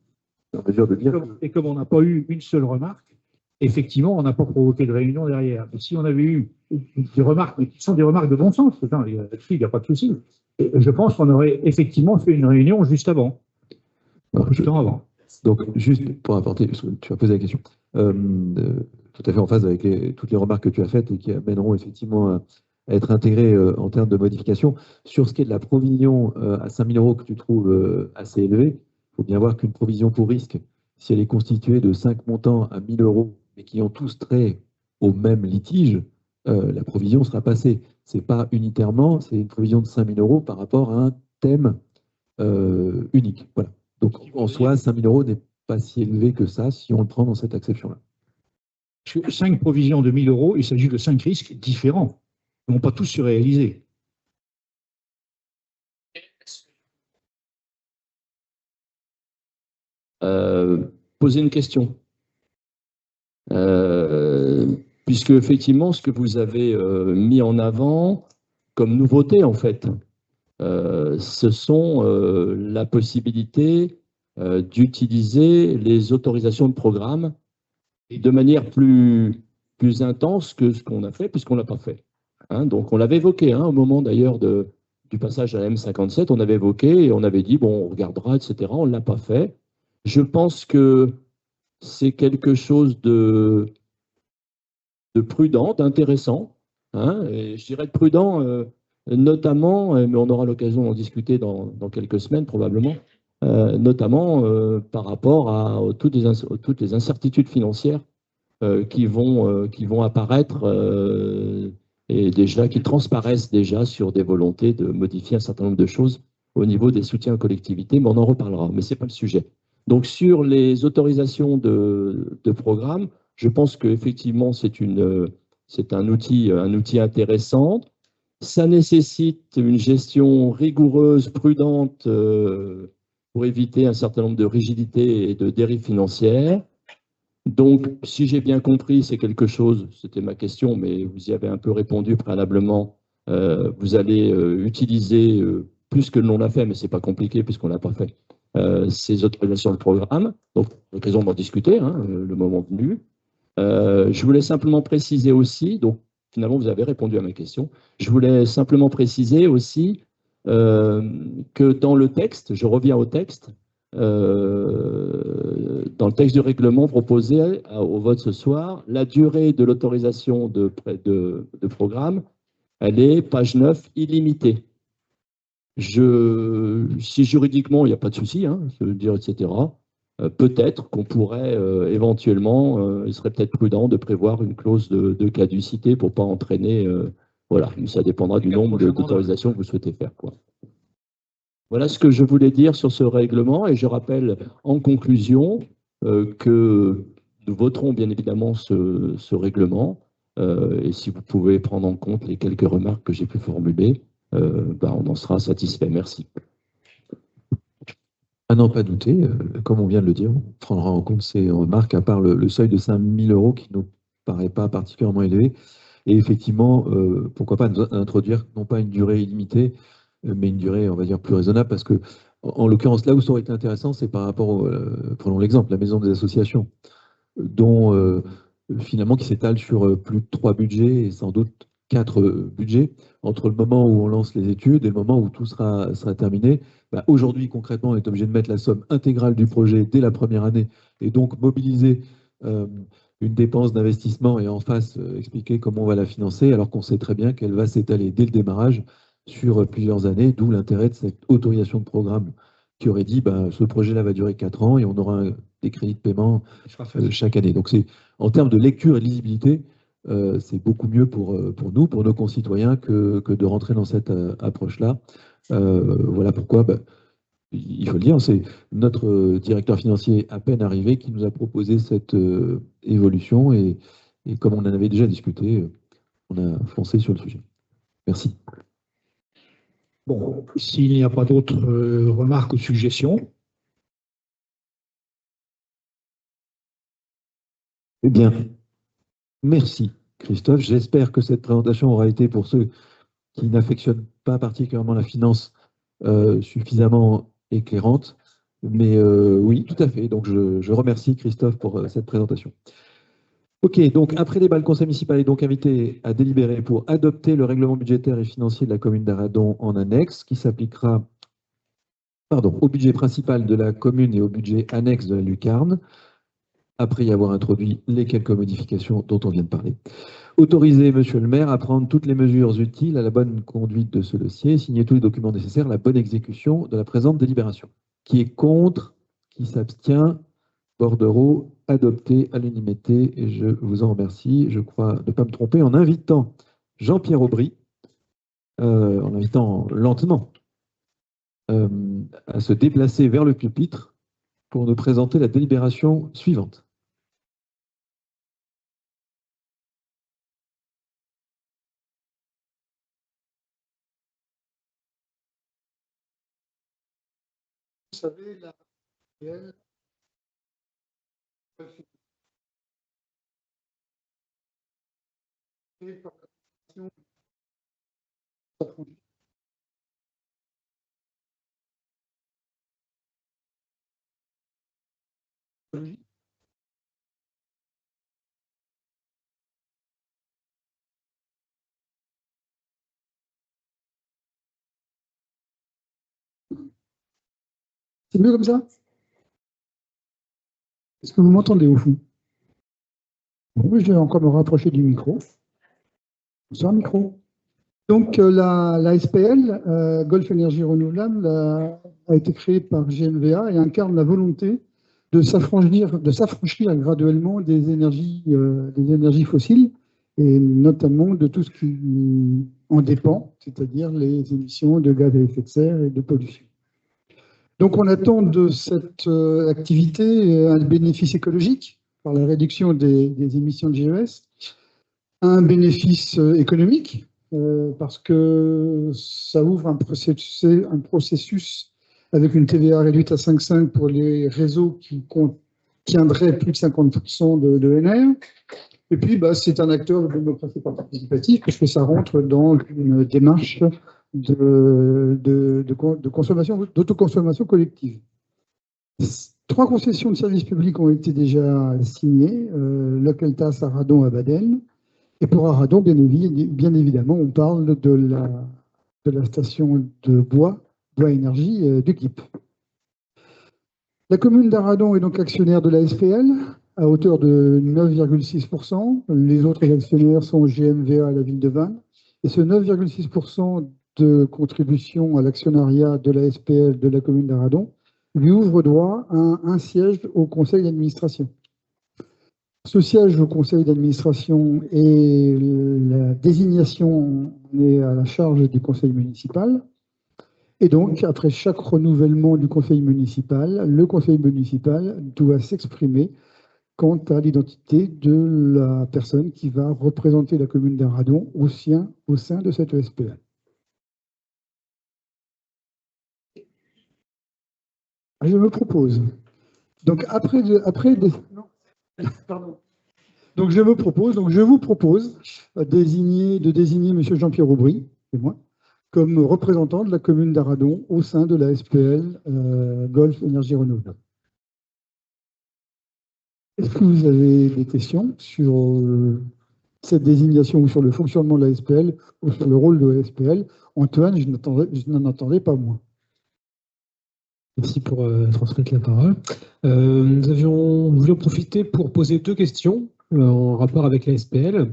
en mesure de dire. Et comme on n'a pas eu une seule remarque, effectivement, on n'a pas provoqué de réunion derrière. Mais si on avait eu des remarques, mais qui sont des remarques de bon sens, là-dessus, il n'y a pas de souci. Et je pense qu'on aurait effectivement fait une réunion juste avant. Avant. Donc, juste pour apporter, parce que tu as posé la question, tout à fait en phase avec toutes les remarques que tu as faites et qui amèneront effectivement à être intégrées en termes de modification. Sur ce qui est de la provision à 5 000 € que tu trouves assez élevée, il faut bien voir qu'une provision pour risque, si elle est constituée de 5 montants à 1 000 €, mais qui ont tous trait au même litige, la provision sera passée. Ce n'est pas unitairement, c'est une provision de 5 000 € par rapport à un thème unique. Voilà. Donc, en soi, 5 000 € n'est pas si élevé que ça si on le prend dans cette acception-là. 5 provisions de 1 000 €, il s'agit de 5 risques différents. Ils ne vont pas tous se réaliser. Poser une question. Puisque, effectivement, ce que vous avez mis en avant comme nouveauté, en fait, ce sont la possibilité d'utiliser les autorisations de programme de manière plus intense que ce qu'on a fait, puisqu'on ne l'a pas fait. Donc, on l'avait évoqué au moment d'ailleurs du passage à la M57, on avait évoqué et on avait dit, bon, on regardera, etc. On ne l'a pas fait. Je pense que c'est quelque chose de prudent, d'intéressant. Et je dirais de prudent, notamment, mais on aura l'occasion d'en discuter dans quelques semaines probablement, notamment par rapport à toutes les incertitudes financières qui vont apparaître et déjà qui transparaissent déjà sur des volontés de modifier un certain nombre de choses au niveau des soutiens aux collectivités, mais on en reparlera, mais ce n'est pas le sujet. Donc sur les autorisations de programme, je pense qu'effectivement c'est un outil intéressant. Ça nécessite une gestion rigoureuse, prudente pour éviter un certain nombre de rigidités et de dérives financières. Donc, si j'ai bien compris, c'est quelque chose, c'était ma question, mais vous y avez un peu répondu préalablement, vous allez utiliser, plus que l'on l'a fait, mais ce n'est pas compliqué puisqu'on ne l'a pas fait, ces autorisations de programme. Donc, l'occasion d'en discuter, le moment venu. Je voulais simplement préciser aussi, donc finalement vous avez répondu à ma question, je voulais simplement préciser aussi que dans le texte, je reviens au texte, dans le texte du règlement proposé au vote ce soir, la durée de l'autorisation de programme, elle est, page 9, illimitée. Si juridiquement, il n'y a pas de souci, je veux dire, etc., peut-être qu'on pourrait éventuellement, il serait peut-être prudent de prévoir une clause de caducité pour ne pas entraîner, voilà, ça dépendra du nombre d'autorisations que vous souhaitez faire, quoi. Voilà ce que je voulais dire sur ce règlement et je rappelle en conclusion que nous voterons bien évidemment ce règlement et si vous pouvez prendre en compte les quelques remarques que j'ai pu formuler, on en sera satisfait. Merci. À n'en pas douter, comme on vient de le dire, on prendra en compte ces remarques, à part le seuil de 5 000 € qui nous paraît pas particulièrement élevé. Et effectivement, pourquoi pas introduire non pas une durée illimitée, mais une durée, on va dire, plus raisonnable, parce que, en l'occurrence, là où ça aurait été intéressant, c'est par rapport, prenons l'exemple, la maison des associations, dont finalement qui s'étale sur plus de 3 budgets et sans doute 4 budgets, entre le moment où on lance les études et le moment où tout sera terminé. Bah, aujourd'hui, concrètement, on est obligé de mettre la somme intégrale du projet dès la première année et donc mobiliser une dépense d'investissement et en face expliquer comment on va la financer, alors qu'on sait très bien qu'elle va s'étaler dès le démarrage sur plusieurs années, d'où l'intérêt de cette autorisation de programme qui aurait dit bah, ce projet-là va durer 4 ans et on aura des crédits de paiement chaque année. Donc en termes de lecture et de lisibilité, c'est beaucoup mieux pour nous, pour nos concitoyens, que de rentrer dans cette approche-là. Voilà pourquoi, bah, il faut le dire, c'est notre directeur financier à peine arrivé qui nous a proposé cette évolution et comme on en avait déjà discuté, on a foncé sur le sujet. Merci. Bon, s'il n'y a pas d'autres remarques ou suggestions. Eh bien, merci Christophe. J'espère que cette présentation aura été, pour ceux qui n'affectionnent pas particulièrement la finance, suffisamment éclairante. Mais oui, tout à fait. Donc je remercie Christophe pour cette présentation. Ok, donc après débat, le conseil municipal est donc invité à délibérer pour adopter le règlement budgétaire et financier de la commune d'Arradon en annexe, qui s'appliquera au budget principal de la commune et au budget annexe de la lucarne, après y avoir introduit les quelques modifications dont on vient de parler. Autoriser monsieur le maire à prendre toutes les mesures utiles à la bonne conduite de ce dossier, signer tous les documents nécessaires à la bonne exécution de la présente délibération. Qui est contre? Qui s'abstient? Bordereau, adopté à l'unanimité, et je vous en remercie. Je crois ne pas me tromper en invitant Jean-Pierre Aubry, en l'invitant lentement à se déplacer vers le pupitre pour nous présenter la délibération suivante. Vous savez, la c'est mieux comme ça? Est-ce que vous m'entendez au fond? Bon, je vais encore me rapprocher du micro. Bonsoir, micro. Donc, la SPL, Golf Énergie Renouvelable, a été créée par GMVA et incarne la volonté de s'affranchir graduellement des énergies fossiles, et notamment de tout ce qui en dépend, c'est-à-dire les émissions de gaz à effet de serre et de pollution. Donc, on attend de cette activité un bénéfice écologique par la réduction des émissions de GES, un bénéfice économique, parce que ça ouvre un processus avec une TVA réduite à 5,5 pour les réseaux qui contiendraient plus de 50% de l'ENR. Et puis, bah, c'est un acteur de démocratie participative, puisque ça rentre dans une démarche d'autoconsommation collective. 3 concessions de services publics ont été déjà signées, Localtas, Arradon, à Baden. Et pour Arradon, bien évidemment, on parle de la station de bois énergie d'équipe. La commune d'Arradon est donc actionnaire de la SPL à hauteur de 9,6%. Les autres actionnaires sont GMVA et la ville de Vannes. Et ce 9,6% de contribution à l'actionnariat de la SPL de la commune d'Arradon lui ouvre droit à un siège au conseil d'administration. Ce siège au conseil d'administration et la désignation est à la charge du conseil municipal. Et donc, après chaque renouvellement du conseil municipal, le conseil municipal doit s'exprimer quant à l'identité de la personne qui va représenter la commune d'Arradon au sein de cette SPL. Je me propose, donc après pardon. Donc je vous propose de désigner M. Jean-Pierre Aubry, c'est moi, comme représentant de la commune d'Aradon au sein de la SPL Golfe Énergie Renouvelable. Est-ce que vous avez des questions sur cette désignation ou sur le fonctionnement de la SPL ou sur le rôle de la SPL? Antoine, je n'en attendais pas moins. Merci pour transmettre la parole. Nous voulions profiter pour poser 2 questions en rapport avec la SPL.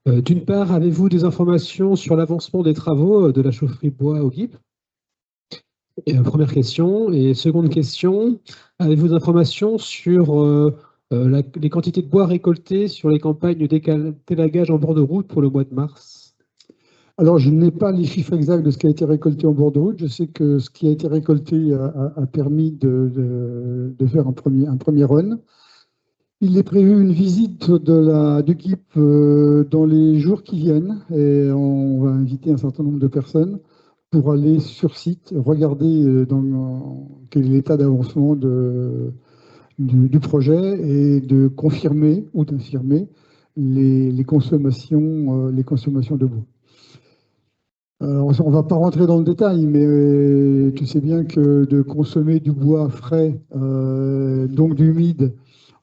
D'une part, avez-vous des informations sur l'avancement des travaux de la chaufferie bois au GIP? Première question. Et seconde question, avez-vous des informations sur les quantités de bois récoltées sur les campagnes d'élagage en bord de route pour le mois de mars? Alors, je n'ai pas les chiffres exacts de ce qui a été récolté en bord de route. Je sais que ce qui a été récolté a permis de faire un premier run. Il est prévu une visite du GIP dans les jours qui viennent et on va inviter un certain nombre de personnes pour aller sur site, regarder quel est l'état d'avancement du projet et de confirmer ou d'infirmer les consommations de bois. Alors, on ne va pas rentrer dans le détail, mais tu sais bien que de consommer du bois frais, donc d'humide,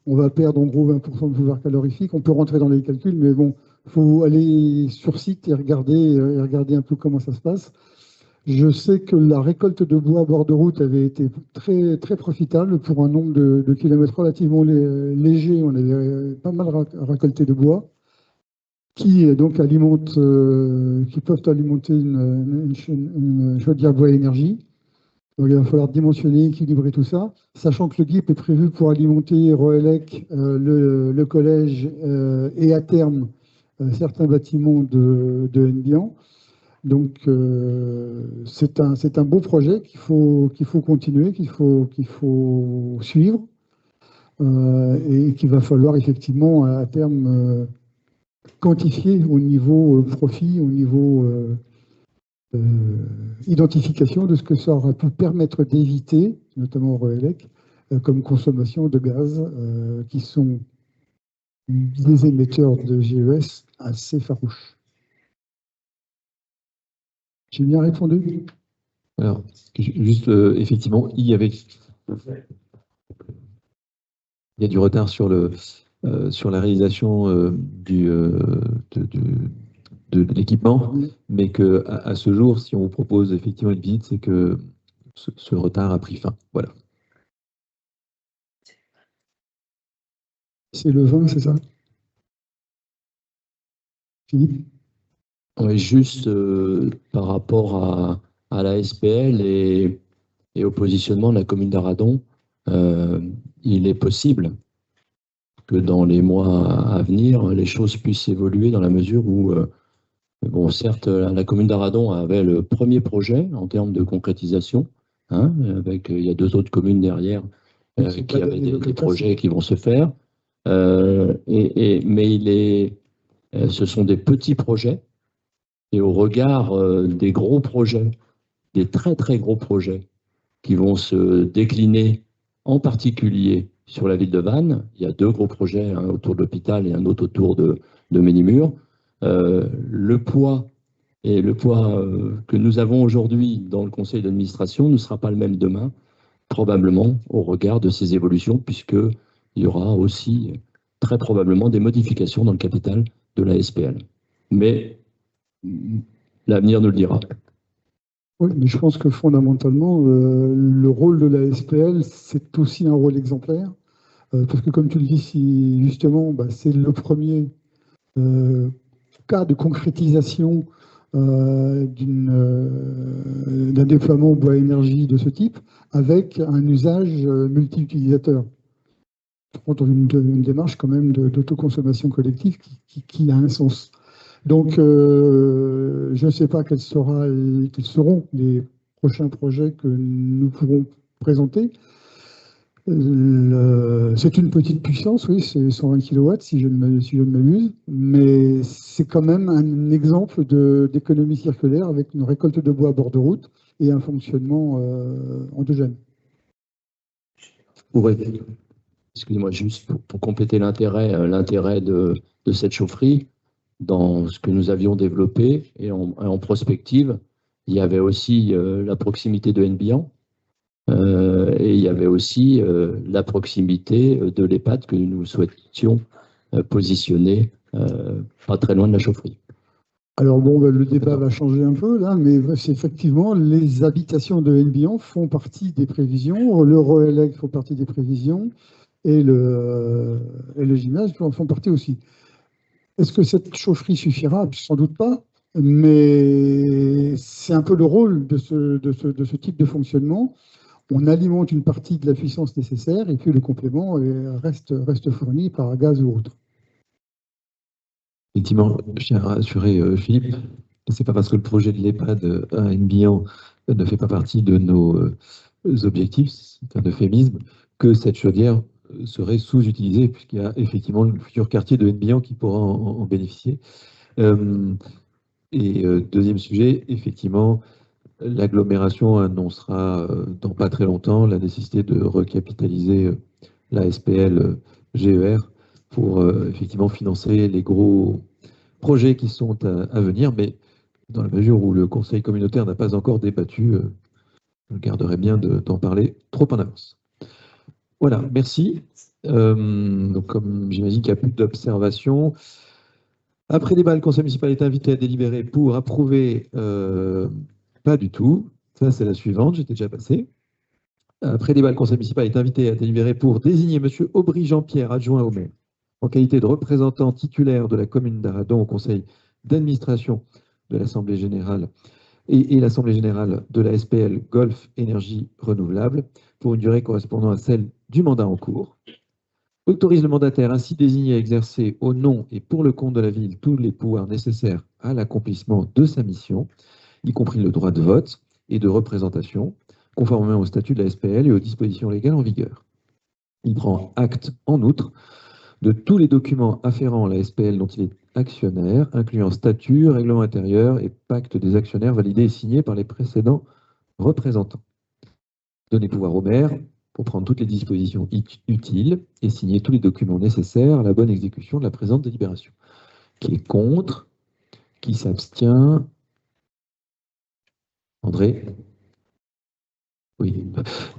on va perdre en gros 20% de pouvoir calorifique. On peut rentrer dans les calculs, mais bon, il faut aller sur site et regarder un peu comment ça se passe. Je sais que la récolte de bois à bord de route avait été très, très profitable pour un nombre de kilomètres relativement léger. On avait pas mal récolté de bois qui peuvent alimenter une chaudière bois énergie. Donc il va falloir dimensionner, équilibrer tout ça, sachant que le GIP est prévu pour alimenter Roelec, le collège et à terme certains bâtiments de Nbian. Donc c'est un beau projet qu'il faut continuer, qu'il faut suivre et qu'il va falloir effectivement à terme quantifier au niveau profit, au niveau identification de ce que ça aura pu permettre d'éviter, notamment au Roelec, comme consommation de gaz, qui sont des émetteurs de GES assez farouches. J'ai bien répondu? Alors, juste, effectivement, il y a du retard sur la réalisation de l'équipement, mais qu'à ce jour, si on vous propose effectivement une visite, c'est que ce retard a pris fin. Voilà. C'est le 20, c'est ça? Philippe? Ouais, juste par rapport à la SPL et au positionnement de la commune d'Aradon, il est possible que dans les mois à venir, les choses puissent évoluer dans la mesure où, bon, certes, la commune d'Aradon avait le premier projet en termes de concrétisation, hein, il y a 2 autres communes derrière qui avaient des projets qui vont se faire, mais ce sont des petits projets, et au regard des gros projets, des très très gros projets qui vont se décliner en particulier sur la ville de Vannes, il y a 2 gros projets, un autour de l'hôpital et un autre autour de Ménimur. Le poids que nous avons aujourd'hui dans le conseil d'administration ne sera pas le même demain, probablement au regard de ces évolutions, puisqu'il y aura aussi très probablement des modifications dans le capital de la SPL. Mais l'avenir nous le dira. Oui, mais je pense que fondamentalement, le rôle de la SPL, c'est aussi un rôle exemplaire, parce que comme tu le dis, justement, c'est le premier cas de concrétisation d'un déploiement bois énergie de ce type, avec un usage multi-utilisateur. Dans une démarche quand même d'autoconsommation collective qui a un sens. Donc, je ne sais pas quels seront les prochains projets que nous pourrons présenter. C'est une petite puissance, oui, c'est 120 kW si je ne m'abuse, mais c'est quand même un exemple d'économie circulaire avec une récolte de bois à bord de route et un fonctionnement endogène. excusez-moi, juste pour compléter l'intérêt de cette chaufferie, dans ce que nous avions développé et en prospective, il y avait aussi la proximité de Nbian et il y avait aussi la proximité de l'EHPAD que nous souhaitions positionner pas très loin de la chaufferie. Alors bon, le débat va changer un peu là, mais c'est effectivement, les habitations de Nbian font partie des prévisions, le ROELEC font partie des prévisions, et le gymnase font partie aussi. Est-ce que cette chaufferie suffira? Sans doute pas, mais c'est un peu le rôle de ce type de fonctionnement. On alimente une partie de la puissance nécessaire, et puis le complément reste fourni par gaz ou autre. Effectivement, je tiens à rassurer Philippe, ce n'est pas parce que le projet de l'EHPAD à Nbian ne fait pas partie de nos objectifs, c'est un euphémisme, que cette chaudière serait sous-utilisée, puisqu'il y a effectivement le futur quartier de Nbian qui pourra en bénéficier. Deuxième sujet, effectivement, l'agglomération annoncera dans pas très longtemps la nécessité de recapitaliser la SPL GER pour effectivement financer les gros projets qui sont à venir, mais dans la mesure où le Conseil communautaire n'a pas encore débattu, je garderai bien d'en parler trop en avance. Voilà, merci. Donc, comme j'imagine qu'il n'y a plus d'observation, après débat, le Conseil municipal est invité à délibérer pour approuver, pas du tout, ça c'est la suivante, j'étais déjà passé. Après débat, le Conseil municipal est invité à délibérer pour désigner M. Aubry Jean-Pierre, adjoint au maire, en qualité de représentant titulaire de la commune d'Arradon au conseil d'administration de l'Assemblée générale et l'Assemblée générale de la SPL Golf Énergie Renouvelable pour une durée correspondant à celle du mandat en cours. Autorise le mandataire ainsi désigné à exercer au nom et pour le compte de la ville tous les pouvoirs nécessaires à l'accomplissement de sa mission, y compris le droit de vote et de représentation, conformément au statut de la SPL et aux dispositions légales en vigueur. Il prend acte, en outre, de tous les documents afférents à la SPL dont il est actionnaire, incluant statut, règlement intérieur et pacte des actionnaires validés et signés par les précédents représentants. Donner pouvoir au maire pour prendre toutes les dispositions utiles et signer tous les documents nécessaires à la bonne exécution de la présente délibération. Qui est contre? Qui s'abstient? André? Oui.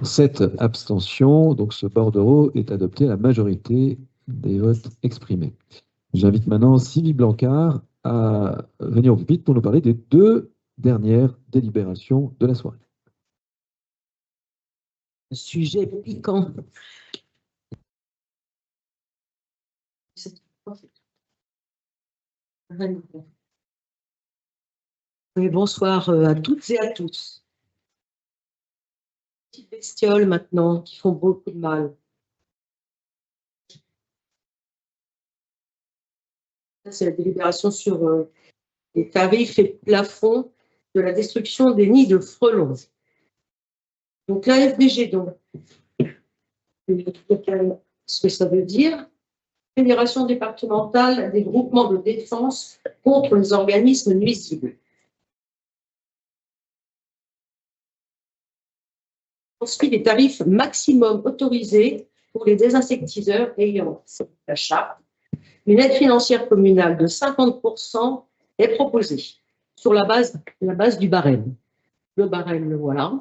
7 abstentions, donc ce bordereau est adopté à la majorité des votes exprimés. J'invite maintenant Sylvie Blancard à venir au pupitre pour nous parler des 2 dernières délibérations de la soirée. Sujet piquant. Oui, bonsoir à toutes et à tous. Petites bestioles maintenant qui font beaucoup de mal. C'est la délibération sur les tarifs et plafonds de la destruction des nids de frelons. Donc la FDG, donc, ce que ça veut dire, Fédération départementale des groupements de défense contre les organismes nuisibles. Ensuite, les tarifs maximum autorisés pour les désinsectiseurs ayant la charte. Une aide financière communale de 50% est proposée sur la base du barème. Le barème, le voilà.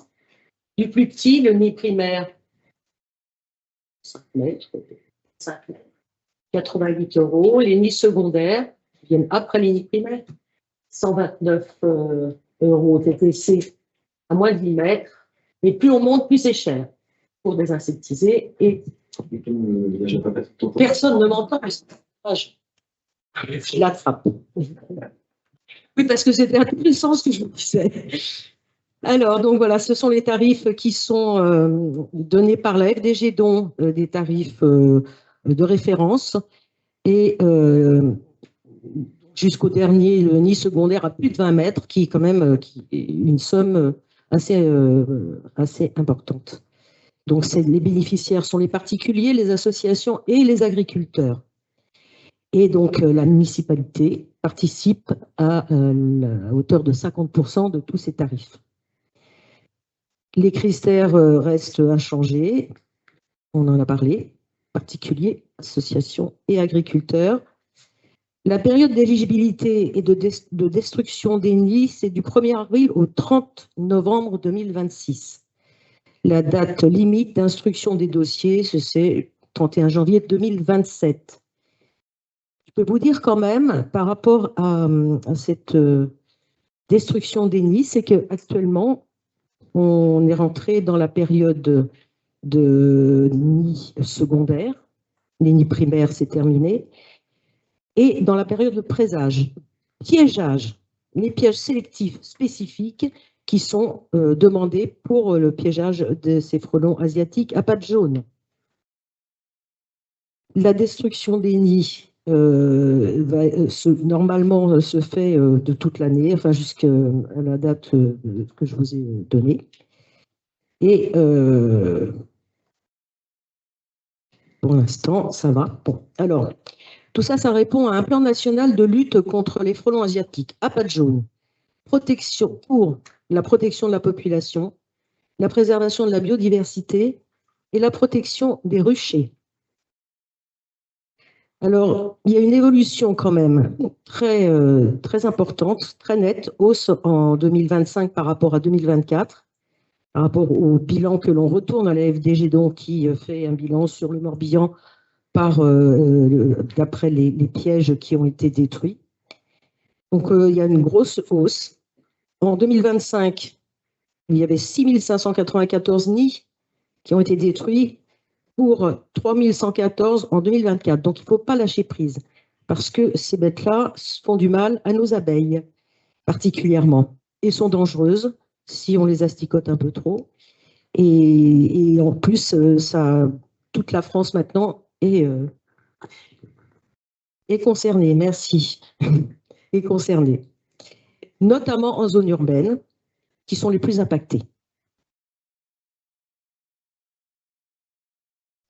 Du plus petit, le nid primaire, 5 mètres, 88 €. Les nids secondaires, qui viennent après les nids primaires, 129 € TTC à moins de 10 mètres. Et plus on monte, plus c'est cher pour désinsectiser. Et personne ne m'entend. Je l'attrape. Oui, parce que c'était intéressant ce que je vous disais. Alors, donc voilà, ce sont les tarifs qui sont donnés par la FDG, dont des tarifs de référence. Et jusqu'au dernier, le nid secondaire à plus de 20 mètres, qui est quand même une somme assez importante. Donc, les bénéficiaires sont les particuliers, les associations et les agriculteurs. Et donc, la municipalité participe à hauteur de 50% de tous ces tarifs. Les critères restent inchangés, on en a parlé. particuliers, associations et agriculteurs. La période d'éligibilité et de destruction des nids, c'est du 1er avril au 30 novembre 2026. La date limite d'instruction des dossiers, c'est 31 janvier 2027. Je peux vous dire quand même, par rapport à cette destruction des nids, c'est qu'actuellement, on est rentré dans la période de nids secondaires. Les nids primaires, c'est terminé. Et dans la période de présage, piégeage, les pièges sélectifs spécifiques qui sont demandés pour le piégeage de ces frelons asiatiques à pattes jaunes. La destruction des nids normalement se fait de toute l'année, enfin jusqu'à la date que je vous ai donnée. Et pour l'instant, ça va. Bon, alors, tout ça, ça répond à un plan national de lutte contre les frelons asiatiques à pattes jaunes. Protection pour la protection de la population, la préservation de la biodiversité et la protection des ruchers. Alors, il y a une évolution quand même très, très importante, très nette, hausse en 2025 par rapport à 2024, par rapport au bilan que l'on retourne à la FDG, donc, qui fait un bilan sur le Morbihan d'après les pièges qui ont été détruits. Donc, il y a une grosse hausse. En 2025, il y avait 6 594 nids qui ont été détruits pour 3 114 en 2024. Donc, il ne faut pas lâcher prise parce que ces bêtes-là font du mal à nos abeilles particulièrement et sont dangereuses si on les asticote un peu trop. Et en plus, toute la France maintenant est concernée. Merci. Est concernée. Notamment en zone urbaine, qui sont les plus impactées.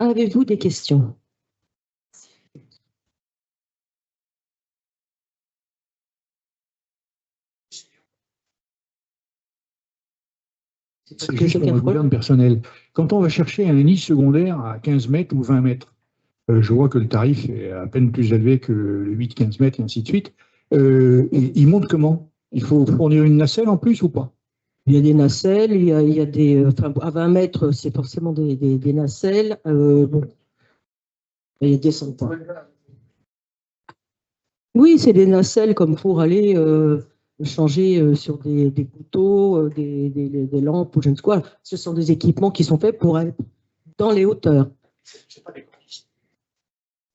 Avez-vous des questions? C'est juste pour ma gouverne personnelle. Quand on va chercher un nid secondaire à 15 mètres ou 20 mètres, je vois que le tarif est à peine plus élevé que le 8-15 mètres et ainsi de suite. Il monte comment? Il faut fournir une nacelle en plus ou pas? Il y a des nacelles, il y a des. Enfin, à 20 mètres, c'est forcément des nacelles. Bon. Il y a des centaines. Oui, c'est des nacelles comme pour aller changer sur des couteaux, des lampes ou je ne sais quoi. Ce sont des équipements qui sont faits pour être dans les hauteurs.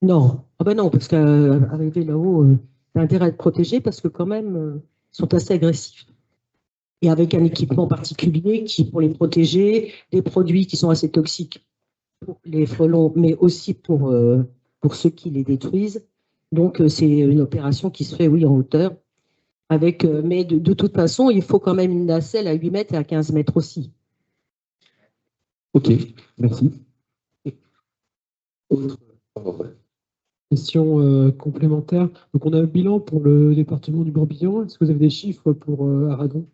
Non, ah ben non, parce qu'arriver là-haut, t'as intérêt à être protégé parce que quand même, ils sont assez agressifs. Et avec un équipement particulier qui, pour les protéger, des produits qui sont assez toxiques pour les frelons, mais aussi pour ceux qui les détruisent. Donc, c'est une opération qui se fait, oui, en hauteur. Mais de toute façon, il faut quand même une nacelle à 8 mètres et à 15 mètres aussi. Ok, merci. Question complémentaire. Donc, on a un bilan pour le département du Morbihan. Est-ce que vous avez des chiffres pour Aradon?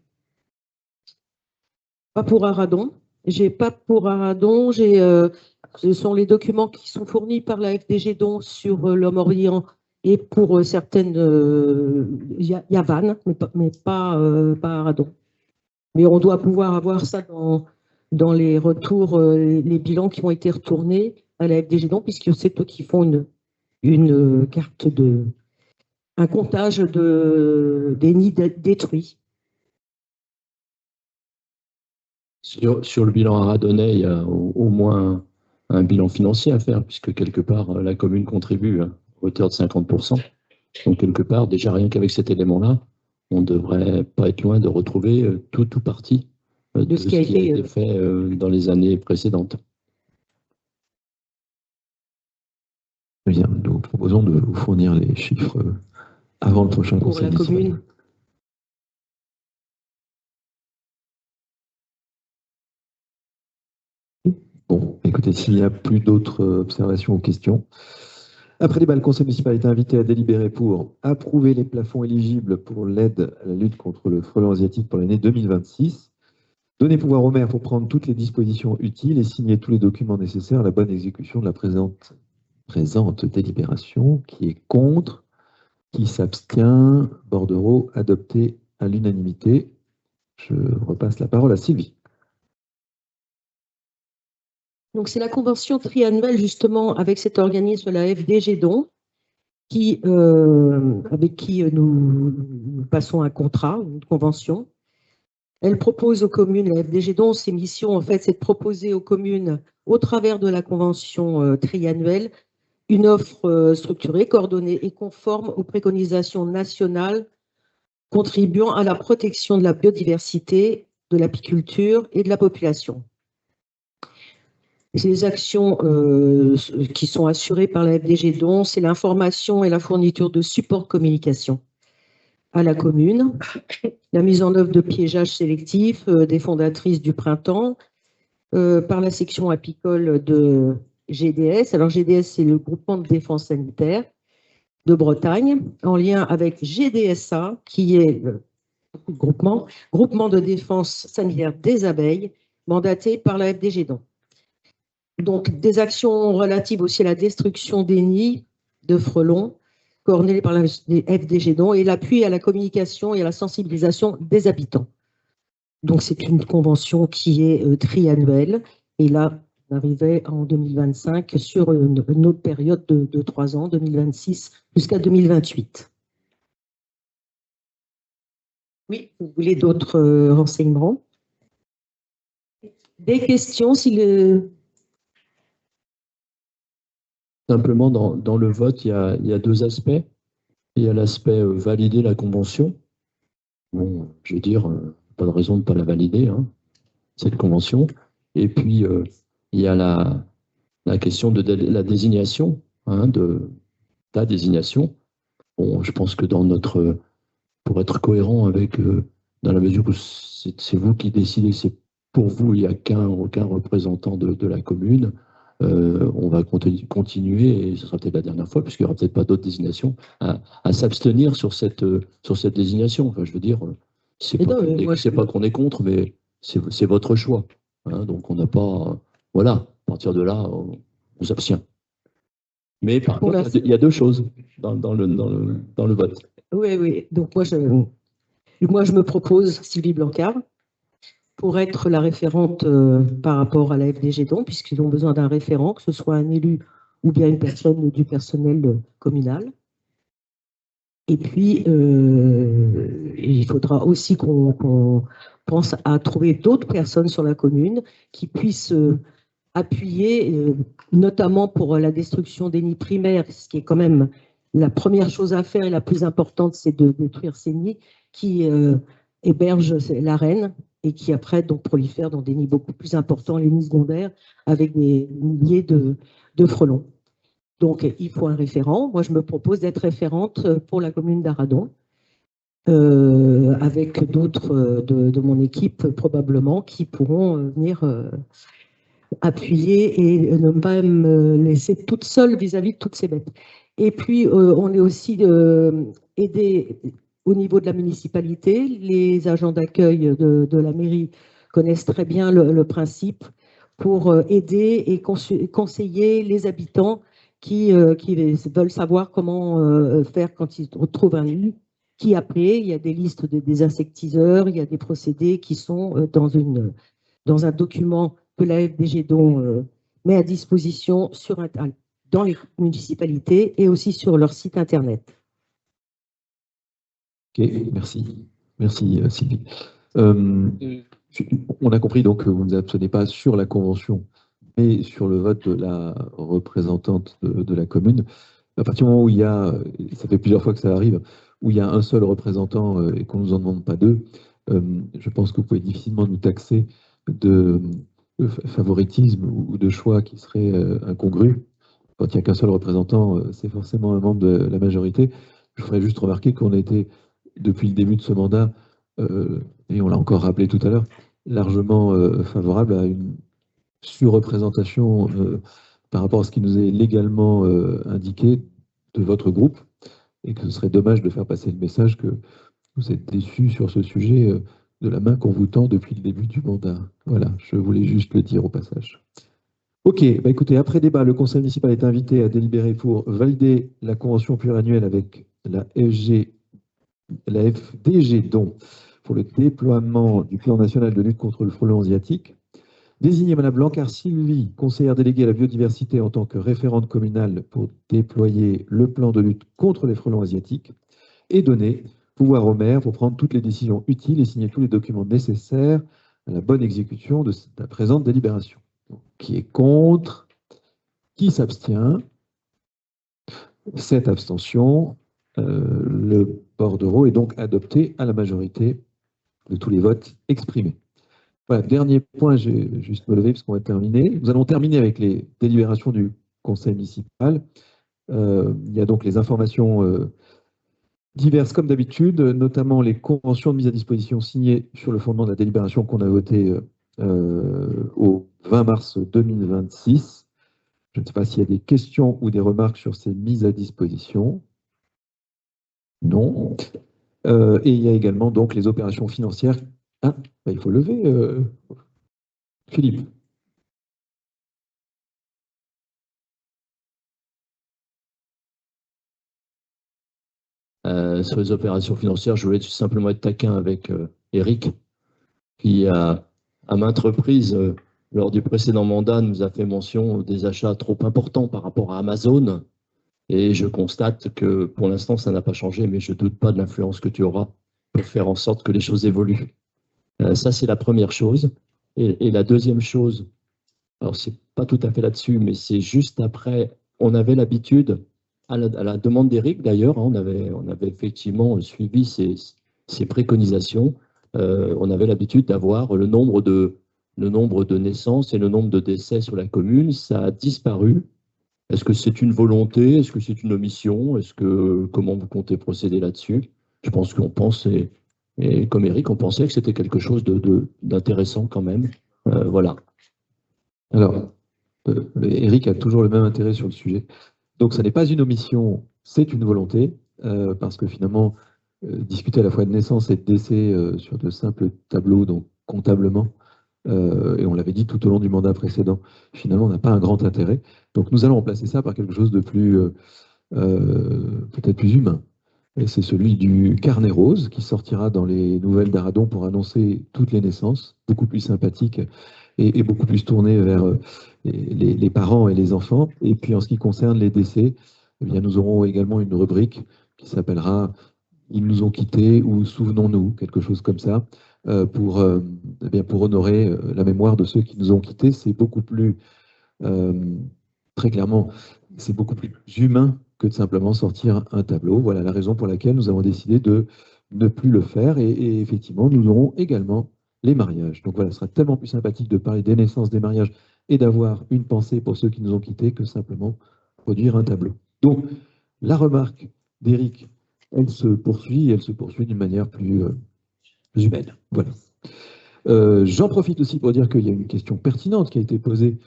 Pas pour Aradon. J'ai pas pour Aradon. Ce sont les documents qui sont fournis par la FDG donc sur le Morbihan et pour certaines. Il y a Vannes, mais pas Aradon. Mais on doit pouvoir avoir ça dans les retours, les bilans qui ont été retournés à la FDG donc, puisque c'est eux qui font une carte un comptage des nids détruits. Sur le bilan aradonnais, il y a au moins un bilan financier à faire, puisque quelque part, la commune contribue à hauteur de 50%. Donc, quelque part, déjà rien qu'avec cet élément-là, on ne devrait pas être loin de retrouver tout ou partie de ce qui a été fait dans les années précédentes. Bien, nous proposons de vous fournir les chiffres avant le prochain conseil municipal. Pour la commune. Bon, écoutez, s'il n'y a plus d'autres observations ou questions, après débat, le conseil municipal est invité à délibérer pour approuver les plafonds éligibles pour l'aide à la lutte contre le frelon asiatique pour l'année 2026, donner pouvoir au maire pour prendre toutes les dispositions utiles et signer tous les documents nécessaires à la bonne exécution de la présente présente délibération. Qui est contre? Qui s'abstient? Bordereau adopté à l'unanimité. Je repasse la parole à Sylvie. Donc, c'est la convention triannuelle, justement, avec cet organisme, la FDG Don, avec qui nous passons un contrat, une convention. Elle propose aux communes, la FDG Don, ses missions, en fait, c'est de proposer aux communes, au travers de la convention triannuelle, une offre structurée, coordonnée et conforme aux préconisations nationales contribuant à la protection de la biodiversité, de l'apiculture et de la population. Les actions qui sont assurées par la FDG Don, c'est l'information et la fourniture de supports de communication à la commune, la mise en œuvre de piégeages sélectifs des fondatrices du printemps, par la section apicole de GDS. Alors GDS, c'est le groupement de défense sanitaire de Bretagne, en lien avec GDSA, qui est le groupement de défense sanitaire des abeilles, mandaté par la FDG Don. Donc, des actions relatives aussi à la destruction des nids de frelons, coordonnées par la FDG Don, et l'appui à la communication et à la sensibilisation des habitants. Donc, c'est une convention qui est triannuelle. Et là, on arrivait en 2025 sur une autre période de 3 ans, 2026 jusqu'à 2028. Oui, vous voulez d'autres renseignements? Des questions si le... Simplement, dans le vote, il y a deux aspects. Il y a l'aspect valider la convention. Bon, je veux dire, pas de raison de ne pas la valider, hein, cette convention. Et puis, il y a la question de la désignation, hein, de la désignation. Bon, je pense que pour être cohérent avec, dans la mesure où c'est vous qui décidez, c'est pour vous, il n'y a aucun représentant de la commune. On va continuer, et ce sera peut-être la dernière fois, puisqu'il n'y aura peut-être pas d'autres désignations, à s'abstenir sur cette désignation. Enfin, je veux dire, c'est pas qu'on est contre, mais c'est votre choix. Hein, donc on n'a pas... voilà, à partir de là, on s'abstient. Mais par contre, il y a deux choses dans le vote. Oui. Donc moi, je me propose Sylvie Blancard pour être la référente par rapport à la FDG Don, puisqu'ils ont besoin d'un référent, que ce soit un élu ou bien une personne du personnel communal. Et puis, il faudra aussi qu'on pense à trouver d'autres personnes sur la commune qui puissent appuyer, notamment pour la destruction des nids primaires, ce qui est quand même la première chose à faire et la plus importante, c'est de détruire ces nids qui hébergent la reine et qui après donc prolifèrent dans des nids beaucoup plus importants, les nids secondaires, avec des milliers de frelons. Donc, il faut un référent. Moi, je me propose d'être référente pour la commune d'Arradon, avec d'autres de mon équipe, probablement, qui pourront venir appuyer et ne pas me laisser toute seule vis-à-vis de toutes ces bêtes. Et puis, on est aussi aidé au niveau de la municipalité. Les agents d'accueil de la mairie connaissent très bien le principe pour aider et conseiller les habitants qui veulent savoir comment faire quand ils retrouvent un nid, qui appeler. Il y a des listes des insectiseurs, il y a des procédés qui sont dans un document que la FDG Don met à disposition dans les municipalités et aussi sur leur site internet. Ok, merci. Merci Sylvie. On a compris donc que vous ne vous abstenez pas sur la convention, mais sur le vote de la représentante de la commune. À partir du moment où il y a, ça fait plusieurs fois que ça arrive, où il y a un seul représentant et qu'on ne nous en demande pas deux, je pense que vous pouvez difficilement nous taxer de favoritisme ou de choix qui seraient incongrus. Quand il n'y a qu'un seul représentant, c'est forcément un membre de la majorité. Je ferais juste remarquer qu'on a été, depuis le début de ce mandat, et on l'a encore rappelé tout à l'heure, largement favorable à une surreprésentation par rapport à ce qui nous est légalement indiqué de votre groupe, et que ce serait dommage de faire passer le message que vous êtes déçus sur ce sujet de la main qu'on vous tend depuis le début du mandat. Voilà, je voulais juste le dire au passage. Ok, bah écoutez, après débat, le conseil municipal est invité à délibérer pour valider la convention pluriannuelle avec la FDG, donc, pour le déploiement du plan national de lutte contre le frelon asiatique. Désigner Mme Blanquart Sylvie, conseillère déléguée à la biodiversité en tant que référente communale pour déployer le plan de lutte contre les frelons asiatiques. Et donner pouvoir au maire pour prendre toutes les décisions utiles et signer tous les documents nécessaires à la bonne exécution de la présente délibération. Donc, qui est contre? Qui s'abstient? 7 abstentions. Le bordereau est donc adopté à la majorité de tous les votes exprimés. Voilà, dernier point, je vais juste me lever parce qu'on va terminer. Nous allons terminer avec les délibérations du conseil municipal. Il y a donc les informations diverses comme d'habitude, notamment les conventions de mise à disposition signées sur le fondement de la délibération qu'on a votée au 20 mars 2026. Je ne sais pas s'il y a des questions ou des remarques sur ces mises à disposition. Non. Et il y a également donc les opérations financières. Ah, bah, il faut lever, Philippe. Sur les opérations financières, je voulais tout simplement être taquin avec Eric, qui à maintes reprises, lors du précédent mandat, nous a fait mention des achats trop importants par rapport à Amazon. Et je constate que pour l'instant, ça n'a pas changé, mais je ne doute pas de l'influence que tu auras pour faire en sorte que les choses évoluent. Ça, c'est la première chose. Et la deuxième chose, alors c'est pas tout à fait là-dessus, mais c'est juste après, on avait l'habitude, à la demande d'Éric d'ailleurs, hein, on avait effectivement suivi ces préconisations, on avait l'habitude d'avoir le nombre de naissances et le nombre de décès sur la commune. Ça a disparu. Est-ce que c'est une volonté? Est-ce que c'est une omission? Comment vous comptez procéder là-dessus? Je pense qu'on pense, et comme Eric, on pensait que c'était quelque chose d'intéressant quand même. Voilà. Alors, Eric a toujours le même intérêt sur le sujet. Donc, ça n'est pas une omission, c'est une volonté, parce que finalement, discuter à la fois de naissance et de décès sur de simples tableaux, donc comptablement, et on l'avait dit tout au long du mandat précédent, finalement, n'a pas un grand intérêt. Donc, nous allons remplacer ça par quelque chose de plus, peut-être plus humain. Et c'est celui du carnet rose qui sortira dans les nouvelles d'Aradon pour annoncer toutes les naissances, beaucoup plus sympathique et beaucoup plus tourné vers les parents et les enfants. Et puis, en ce qui concerne les décès, eh bien, nous aurons également une rubrique qui s'appellera « Ils nous ont quittés » ou « Souvenons-nous », quelque chose comme ça. Pour honorer la mémoire de ceux qui nous ont quittés. C'est beaucoup plus, très clairement, c'est beaucoup plus humain que de simplement sortir un tableau. Voilà la raison pour laquelle nous avons décidé de ne plus le faire. Et effectivement, nous aurons également les mariages. Donc voilà, ce sera tellement plus sympathique de parler des naissances, des mariages et d'avoir une pensée pour ceux qui nous ont quittés que simplement produire un tableau. Donc, la remarque d'Éric, elle se poursuit d'une manière plus humaine. Voilà. J'en profite aussi pour dire qu'il y a une question pertinente qui a été posée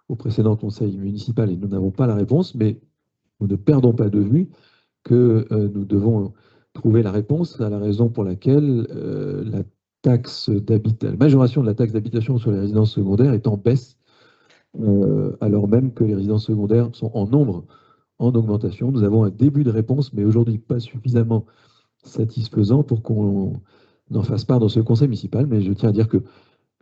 au précédent conseil municipal et nous n'avons pas la réponse, mais nous ne perdons pas de vue que nous devons trouver la réponse à la raison pour laquelle la majoration de la taxe d'habitation sur les résidences secondaires est en baisse, alors même que les résidences secondaires sont en nombre en augmentation. Nous avons un début de réponse, mais aujourd'hui pas suffisamment satisfaisant pour qu'on n'en fasse part dans ce conseil municipal, mais je tiens à dire que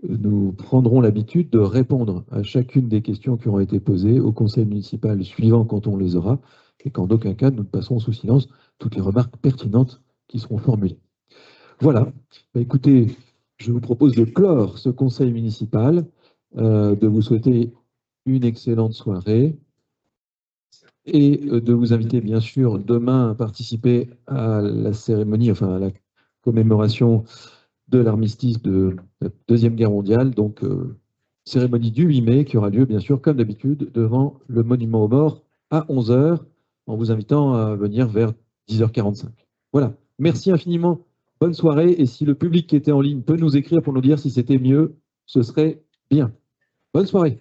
nous prendrons l'habitude de répondre à chacune des questions qui auront été posées au conseil municipal suivant quand on les aura, et qu'en aucun cas nous ne passerons sous silence toutes les remarques pertinentes qui seront formulées. Voilà. Bah, écoutez, je vous propose de clore ce conseil municipal, de vous souhaiter une excellente soirée et de vous inviter bien sûr demain à participer à la cérémonie, enfin à la commémoration de l'armistice de la Deuxième Guerre mondiale, donc cérémonie du 8 mai qui aura lieu bien sûr comme d'habitude devant le monument aux morts à 11 h, en vous invitant à venir vers 10h45. Voilà, merci infiniment, bonne soirée, et si le public qui était en ligne peut nous écrire pour nous dire si c'était mieux, ce serait bien. Bonne soirée.